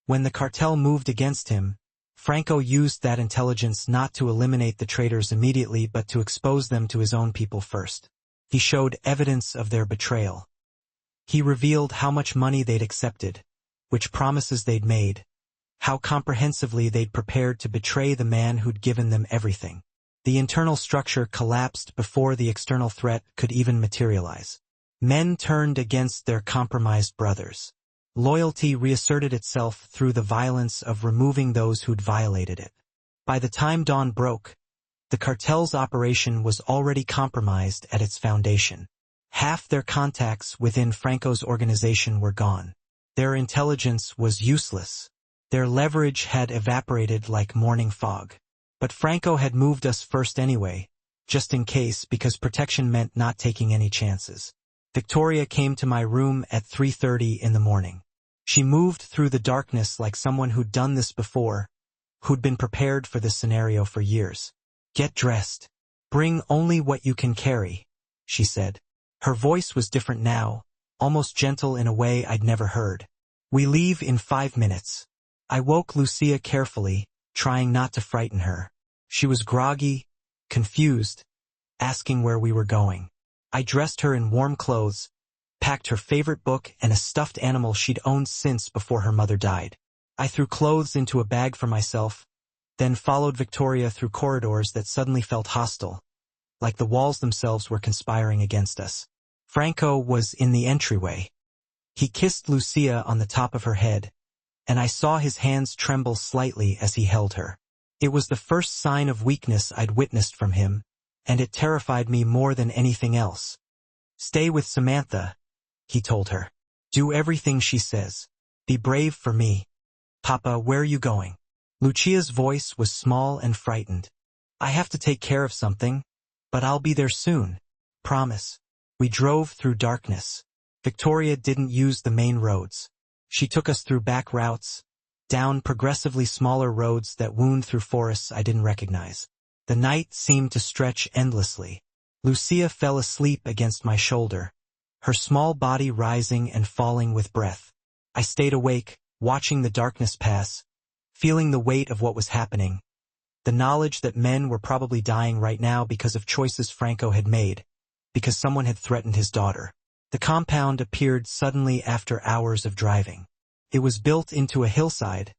When the cartel moved against him, Franco used that intelligence not to eliminate the traitors immediately but to expose them to his own people first. He showed evidence of their betrayal. He revealed how much money they'd accepted, which promises they'd made, how comprehensively they'd prepared to betray the man who'd given them everything. The internal structure collapsed before the external threat could even materialize. Men turned against their compromised brothers. Loyalty reasserted itself through the violence of removing those who'd violated it. By the time dawn broke, the cartel's operation was already compromised at its foundation. Half their contacts within Franco's organization were gone. Their intelligence was useless. Their leverage had evaporated like morning fog. But Franco had moved us first anyway, just in case, because protection meant not taking any chances. Victoria came to my room at 3:30 in the morning. She moved through the darkness like someone who'd done this before, who'd been prepared for this scenario for years. Get dressed. Bring only what you can carry, she said. Her voice was different now, almost gentle in a way I'd never heard. We leave in 5 minutes. I woke Lucia carefully, trying not to frighten her. She was groggy, confused, asking where we were going. I dressed her in warm clothes, packed her favorite book and a stuffed animal she'd owned since before her mother died. I threw clothes into a bag for myself, then followed Victoria through corridors that suddenly felt hostile, like the walls themselves were conspiring against us. Franco was in the entryway. He kissed Lucia on the top of her head, and I saw his hands tremble slightly as he held her. It was the first sign of weakness I'd witnessed from him, and it terrified me more than anything else. Stay with Samantha, he told her. Do everything she says. Be brave for me. Papa, where are you going? Lucia's voice was small and frightened. I have to take care of something, but I'll be there soon. Promise. We drove through darkness. Victoria didn't use the main roads. She took us through back routes, down progressively smaller roads that wound through forests I didn't recognize. The night seemed to stretch endlessly. Lucia fell asleep against my shoulder, her small body rising and falling with breath. I stayed awake, watching the darkness pass, feeling the weight of what was happening, the knowledge that men were probably dying right now because of choices Franco had made, because someone had threatened his daughter. The compound appeared suddenly after hours of driving. It was built into a hillside,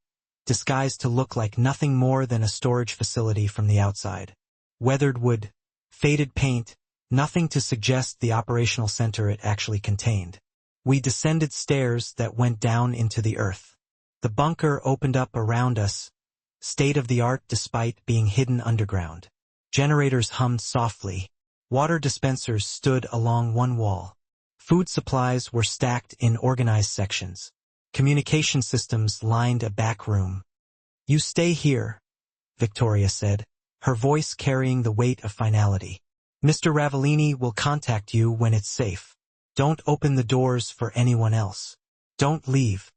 disguised to look like nothing more than a storage facility from the outside. Weathered wood, faded paint, nothing to suggest the operational center it actually contained. We descended stairs that went down into the earth. The bunker opened up around us, state-of-the-art despite being hidden underground. Generators hummed softly. Water dispensers stood along one wall. Food supplies were stacked in organized sections. Communication systems lined a back room. You stay here, Victoria said, her voice carrying the weight of finality. Mr. Ravellini will contact you when it's safe. Don't open the doors for anyone else. Don't leave.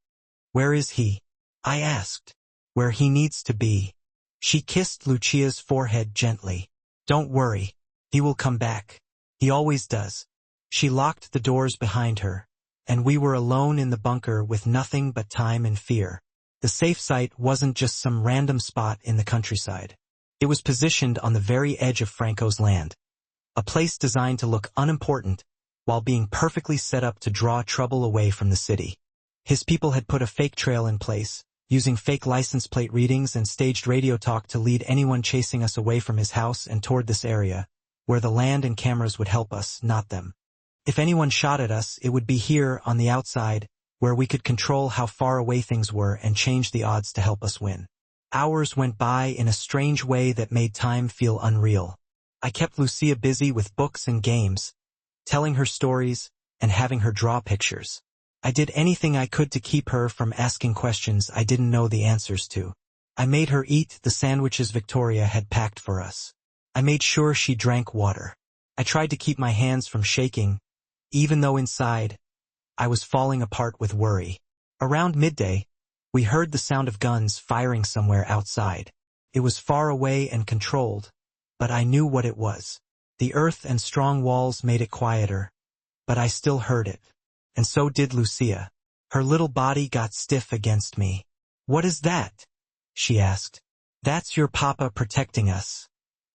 Where is he? I asked. where he needs to be. She kissed Lucia's forehead gently. Don't worry. He will come back. He always does. She locked the doors behind her, and we were alone in the bunker with nothing but time and fear. The safe site wasn't just some random spot in the countryside. It was positioned on the very edge of Franco's land. A place designed to look unimportant, while being perfectly set up to draw trouble away from the city. His people had put a fake trail in place, using fake license plate readings and staged radio talk to lead anyone chasing us away from his house and toward this area, where the land and cameras would help us, not them. If anyone shot at us, it would be here, on the outside, where we could control how far away things were and change the odds to help us win. Hours went by in a strange way that made time feel unreal. I kept Lucia busy with books and games, telling her stories and having her draw pictures. I did anything I could to keep her from asking questions I didn't know the answers to. I made her eat the sandwiches Victoria had packed for us. I made sure she drank water. I tried to keep my hands from shaking, even though inside, I was falling apart with worry. Around midday, we heard the sound of guns firing somewhere outside. It was far away and controlled, but I knew what it was. The earth and strong walls made it quieter, but I still heard it. And so did Lucia. Her little body got stiff against me. "What is that?" she asked. "That's your papa protecting us,"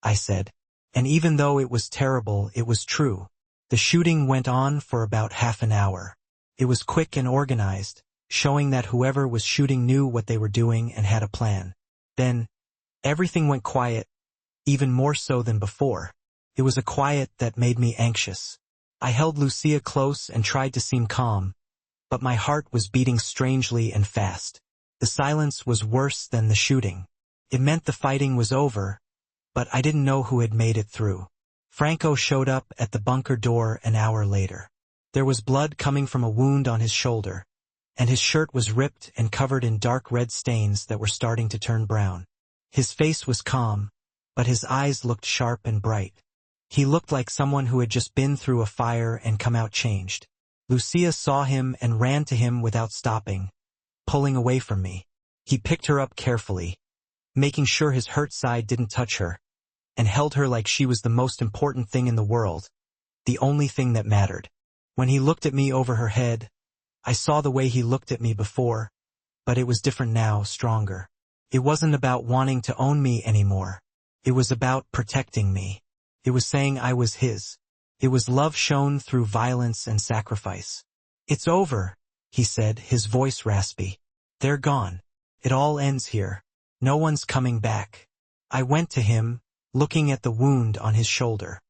I said. And even though it was terrible, it was true. The shooting went on for about half an hour. It was quick and organized, showing that whoever was shooting knew what they were doing and had a plan. Then, everything went quiet, even more so than before. It was a quiet that made me anxious. I held Lucia close and tried to seem calm, but my heart was beating strangely and fast. The silence was worse than the shooting. It meant the fighting was over, but I didn't know who had made it through. Franco showed up at the bunker door an hour later. There was blood coming from a wound on his shoulder, and his shirt was ripped and covered in dark red stains that were starting to turn brown. His face was calm, but his eyes looked sharp and bright. He looked like someone who had just been through a fire and come out changed. Lucia saw him and ran to him without stopping, pulling away from me. He picked her up carefully, making sure his hurt side didn't touch her, and held her like she was the most important thing in the world, the only thing that mattered. When he looked at me over her head, I saw the way he looked at me before, but it was different now, stronger. It wasn't about wanting to own me anymore. It was about protecting me. It was saying I was his. It was love shown through violence and sacrifice. "It's over," he said, his voice raspy. "They're gone. It all ends here. No one's coming back." I went to him, looking at the wound on his shoulder.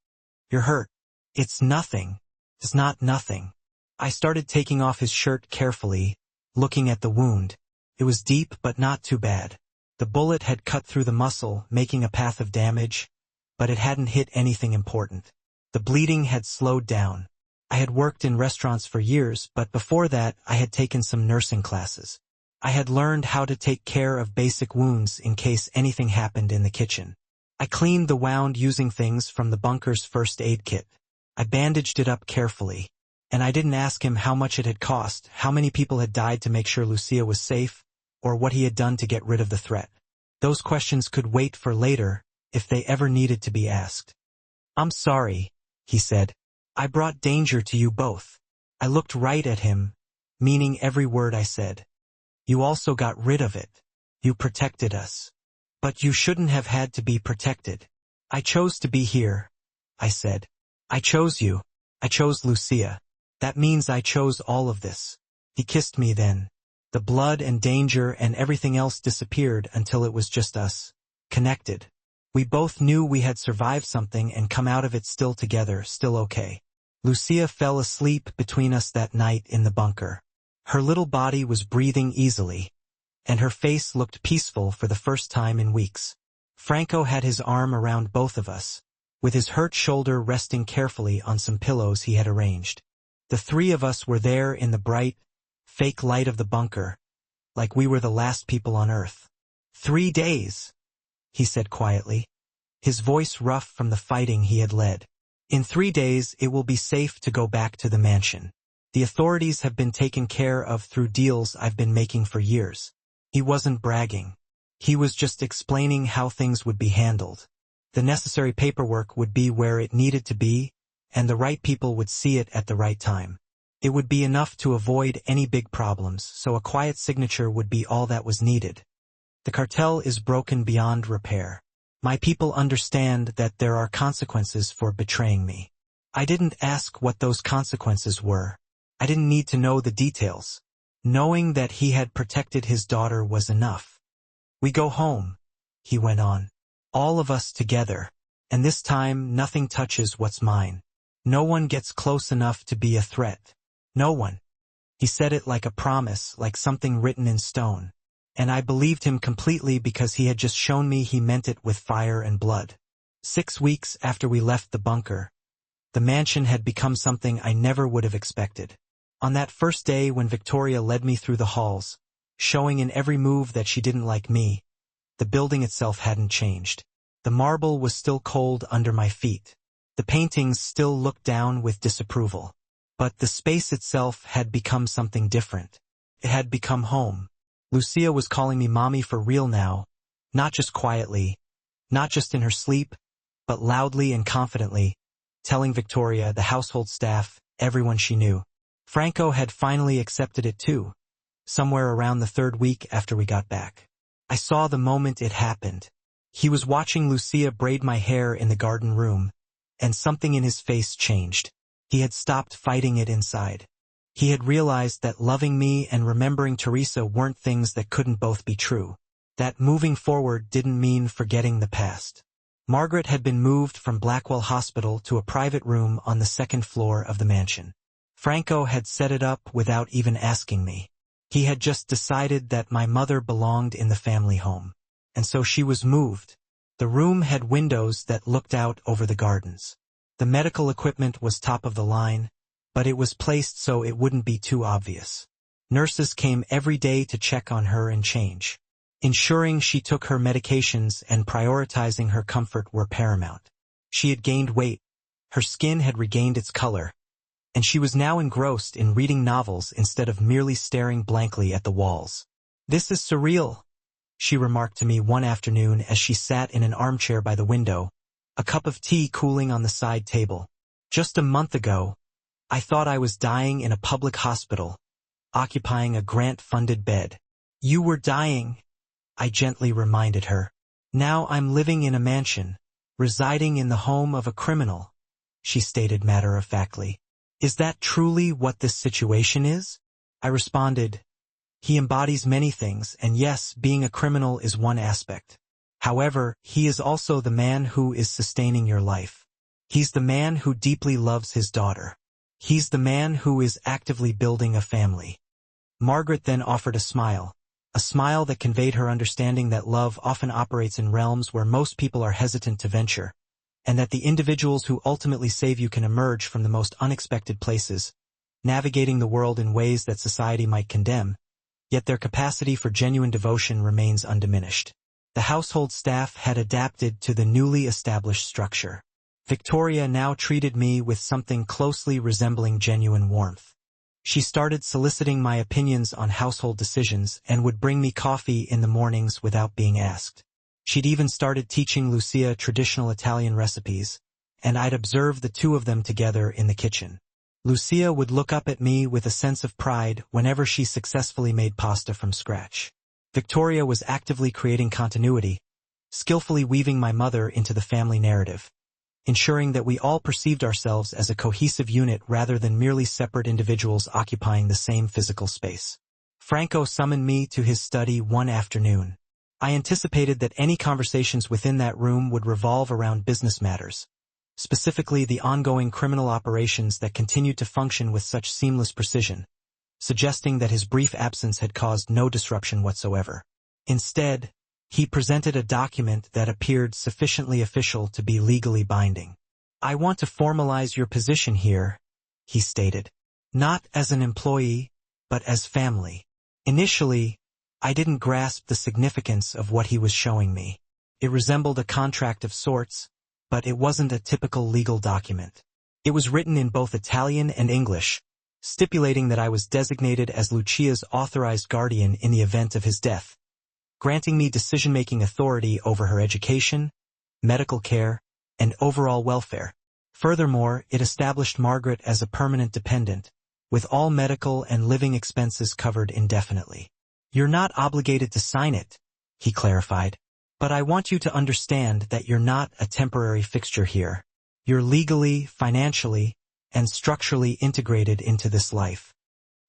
"You're hurt." "It's nothing. It's not nothing." I started taking off his shirt carefully, looking at the wound. It was deep but not too bad. The bullet had cut through the muscle, making a path of damage, but it hadn't hit anything important. The bleeding had slowed down. I had worked in restaurants for years, but before that I had taken some nursing classes. I had learned how to take care of basic wounds in case anything happened in the kitchen. I cleaned the wound using things from the bunker's first aid kit. I bandaged it up carefully, and I didn't ask him how much it had cost, how many people had died to make sure Lucia was safe, or what he had done to get rid of the threat. Those questions could wait for later, if they ever needed to be asked. "I'm sorry," he said. "I brought danger to you both." I looked right at him, meaning every word I said. "You also got rid of it. You protected us. But you shouldn't have had to be protected." "I chose to be here," I said. "I chose you. I chose Lucia. That means I chose all of this." He kissed me then. The blood and danger and everything else disappeared until it was just us, connected. We both knew we had survived something and come out of it still together, still okay. Lucia fell asleep between us that night in the bunker. Her little body was breathing easily, and her face looked peaceful for the first time in weeks. Franco had his arm around both of us, with his hurt shoulder resting carefully on some pillows he had arranged. The three of us were there in the bright, fake light of the bunker, like we were the last people on Earth. 3 days, he said quietly, his voice rough from the fighting he had led. "In 3 days it will be safe to go back to the mansion. The authorities have been taken care of through deals I've been making for years." He wasn't bragging. He was just explaining how things would be handled. The necessary paperwork would be where it needed to be, and the right people would see it at the right time. It would be enough to avoid any big problems, so a quiet signature would be all that was needed. The cartel is broken beyond repair. My people understand that there are consequences for betraying me. I didn't ask what those consequences were. I didn't need to know the details. Knowing that he had protected his daughter was enough. We go home, he went on. All of us together. And this time nothing touches what's mine. No one gets close enough to be a threat. No one. He said it like a promise, like something written in stone. And I believed him completely because he had just shown me he meant it with fire and blood. 6 weeks after we left the bunker, the mansion had become something I never would have expected. On that first day when Victoria led me through the halls, showing in every move that she didn't like me, the building itself hadn't changed. The marble was still cold under my feet. The paintings still looked down with disapproval. But the space itself had become something different. It had become home. Lucia was calling me mommy for real now, not just quietly, not just in her sleep, but loudly and confidently, telling Victoria, the household staff, everyone she knew. Franco had finally accepted it too, somewhere around the 3rd week after we got back. I saw the moment it happened. He was watching Lucia braid my hair in the garden room, and something in his face changed. He had stopped fighting it inside. He had realized that loving me and remembering Teresa weren't things that couldn't both be true. That moving forward didn't mean forgetting the past. Margaret had been moved from Blackwell Hospital to a private room on the 2nd floor of the mansion. Franco had set it up without even asking me. He had just decided that my mother belonged in the family home. And so she was moved. The room had windows that looked out over the gardens. The medical equipment was top of the line, but it was placed so it wouldn't be too obvious. Nurses came every day to check on her and change. Ensuring she took her medications and prioritizing her comfort were paramount. She had gained weight. Her skin had regained its color. And she was now engrossed in reading novels instead of merely staring blankly at the walls. "This is surreal," she remarked to me one afternoon as she sat in an armchair by the window, a cup of tea cooling on the side table. "Just a month ago, I thought I was dying in a public hospital, occupying a grant-funded bed." "You were dying," I gently reminded her. "Now I'm living in a mansion, residing in the home of a criminal," she stated matter-of-factly. "Is that truly what this situation is?" I responded, "He embodies many things, and yes, being a criminal is one aspect. However, he is also the man who is sustaining your life. He's the man who deeply loves his daughter. He's the man who is actively building a family." Margaret then offered a smile that conveyed her understanding that love often operates in realms where most people are hesitant to venture, and that the individuals who ultimately save you can emerge from the most unexpected places, navigating the world in ways that society might condemn, yet their capacity for genuine devotion remains undiminished. The household staff had adapted to the newly established structure. Victoria now treated me with something closely resembling genuine warmth. She started soliciting my opinions on household decisions and would bring me coffee in the mornings without being asked. She'd even started teaching Lucia traditional Italian recipes, and I'd observe the two of them together in the kitchen. Lucia would look up at me with a sense of pride whenever she successfully made pasta from scratch. Victoria was actively creating continuity, skillfully weaving my mother into the family narrative, ensuring that we all perceived ourselves as a cohesive unit rather than merely separate individuals occupying the same physical space. Franco summoned me to his study one afternoon. I anticipated that any conversations within that room would revolve around business matters, specifically the ongoing criminal operations that continued to function with such seamless precision, suggesting that his brief absence had caused no disruption whatsoever. Instead, he presented a document that appeared sufficiently official to be legally binding. "I want to formalize your position here," he stated. "Not as an employee, but as family." Initially, I didn't grasp the significance of what he was showing me. It resembled a contract of sorts, but it wasn't a typical legal document. It was written in both Italian and English, stipulating that I was designated as Lucia's authorized guardian in the event of his death, granting me decision-making authority over her education, medical care, and overall welfare. Furthermore, it established Margaret as a permanent dependent, with all medical and living expenses covered indefinitely. "You're not obligated to sign it," he clarified, "but I want you to understand that you're not a temporary fixture here. You're legally, financially, and structurally integrated into this life."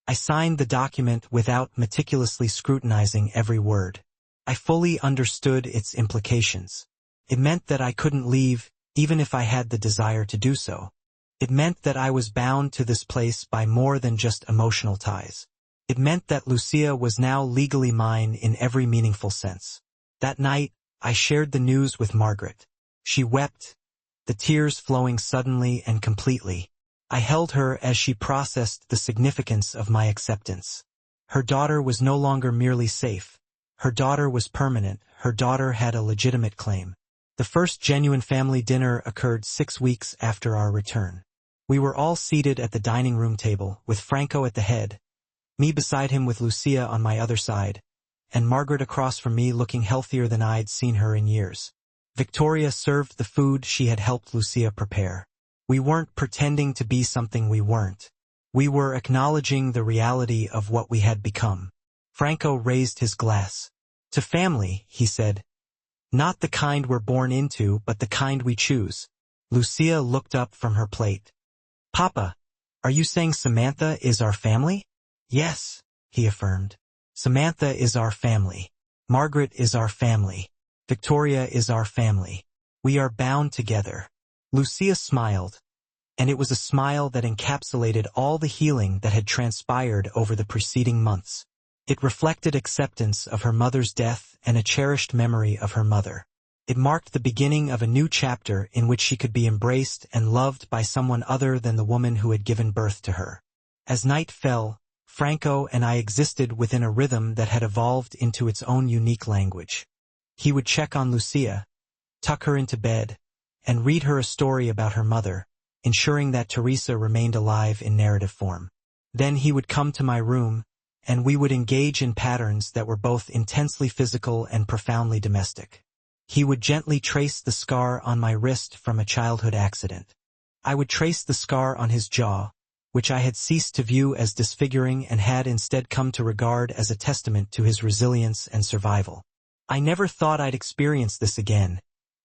I signed the document without meticulously scrutinizing every word. I fully understood its implications. It meant that I couldn't leave, even if I had the desire to do so. It meant that I was bound to this place by more than just emotional ties. It meant that Lucia was now legally mine in every meaningful sense. That night, I shared the news with Margaret. She wept, the tears flowing suddenly and completely. I held her as she processed the significance of my acceptance. Her daughter was no longer merely safe. Her daughter was permanent. Her daughter had a legitimate claim. The first genuine family dinner occurred 6 weeks after our return. We were all seated at the dining room table, with Franco at the head, me beside him with Lucia on my other side, and Margaret across from me looking healthier than I'd seen her in years. Victoria served the food she had helped Lucia prepare. We weren't pretending to be something we weren't. We were acknowledging the reality of what we had become. Franco raised his glass. "To family," he said. "Not the kind we're born into, but the kind we choose." Lucia looked up from her plate. "Papa, are you saying Samantha is our family?" "Yes," he affirmed. "Samantha is our family. Margaret is our family. Victoria is our family. We are bound together." Lucia smiled, and it was a smile that encapsulated all the healing that had transpired over the preceding months. It reflected acceptance of her mother's death and a cherished memory of her mother. It marked the beginning of a new chapter in which she could be embraced and loved by someone other than the woman who had given birth to her. As night fell, Franco and I existed within a rhythm that had evolved into its own unique language. He would check on Lucia, tuck her into bed, and read her a story about her mother, ensuring that Teresa remained alive in narrative form. Then he would come to my room, and we would engage in patterns that were both intensely physical and profoundly domestic. He would gently trace the scar on my wrist from a childhood accident. I would trace the scar on his jaw, which I had ceased to view as disfiguring and had instead come to regard as a testament to his resilience and survival. "I never thought I'd experience this again,"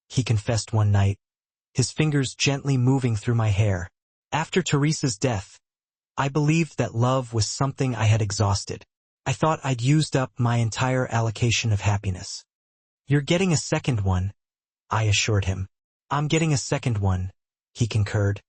he confessed one night, his fingers gently moving through my hair. "After Teresa's death, I believed that love was something I had exhausted. I thought I'd used up my entire allocation of happiness." "You're getting a second one," I assured him. "I'm getting a second one," he concurred.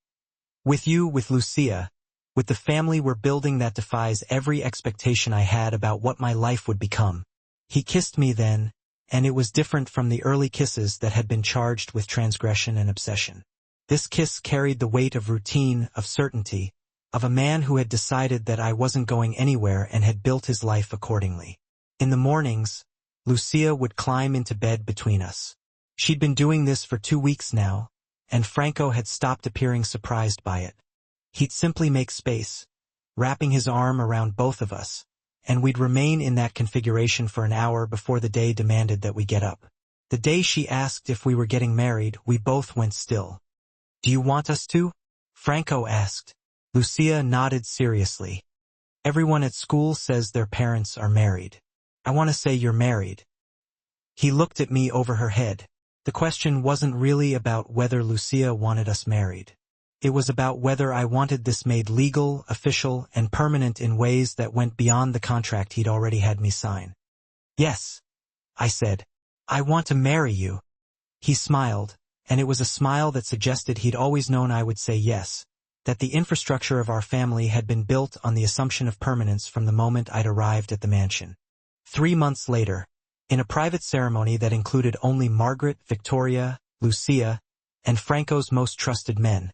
"With you, with Lucia, with the family we're building that defies every expectation I had about what my life would become." He kissed me then, and it was different from the early kisses that had been charged with transgression and obsession. This kiss carried the weight of routine, of certainty, of a man who had decided that I wasn't going anywhere and had built his life accordingly. In the mornings, Lucia would climb into bed between us. She'd been doing this for 2 weeks now, and Franco had stopped appearing surprised by it. He'd simply make space, wrapping his arm around both of us, and we'd remain in that configuration for an hour before the day demanded that we get up. The day she asked if we were getting married, we both went still. "Do you want us to?" Franco asked. Lucia nodded seriously. "Everyone at school says their parents are married. I want to say you're married." He looked at me over her head. The question wasn't really about whether Lucia wanted us married. It was about whether I wanted this made legal, official, and permanent in ways that went beyond the contract he'd already had me sign. "Yes," I said. "I want to marry you." He smiled, and it was a smile that suggested he'd always known I would say yes, that the infrastructure of our family had been built on the assumption of permanence from the moment I'd arrived at the mansion. 3 months later, in a private ceremony that included only Margaret, Victoria, Lucia, and Franco's most trusted men,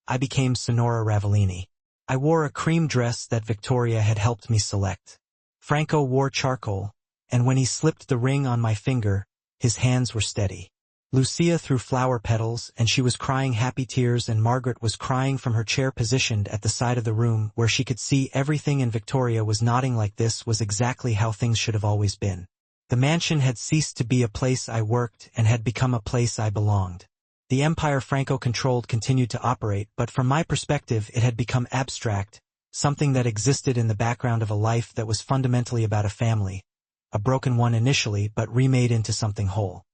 I became Sonora Ravellini. I wore a cream dress that Victoria had helped me select. Franco wore charcoal, and when he slipped the ring on my finger, his hands were steady. Lucia threw flower petals, and she was crying happy tears, and Margaret was crying from her chair positioned at the side of the room where she could see everything, and Victoria was nodding like this was exactly how things should have always been. The mansion had ceased to be a place I worked and had become a place I belonged. The empire Franco controlled continued to operate, but from my perspective it had become abstract, something that existed in the background of a life that was fundamentally about a family, a broken one initially but remade into something whole.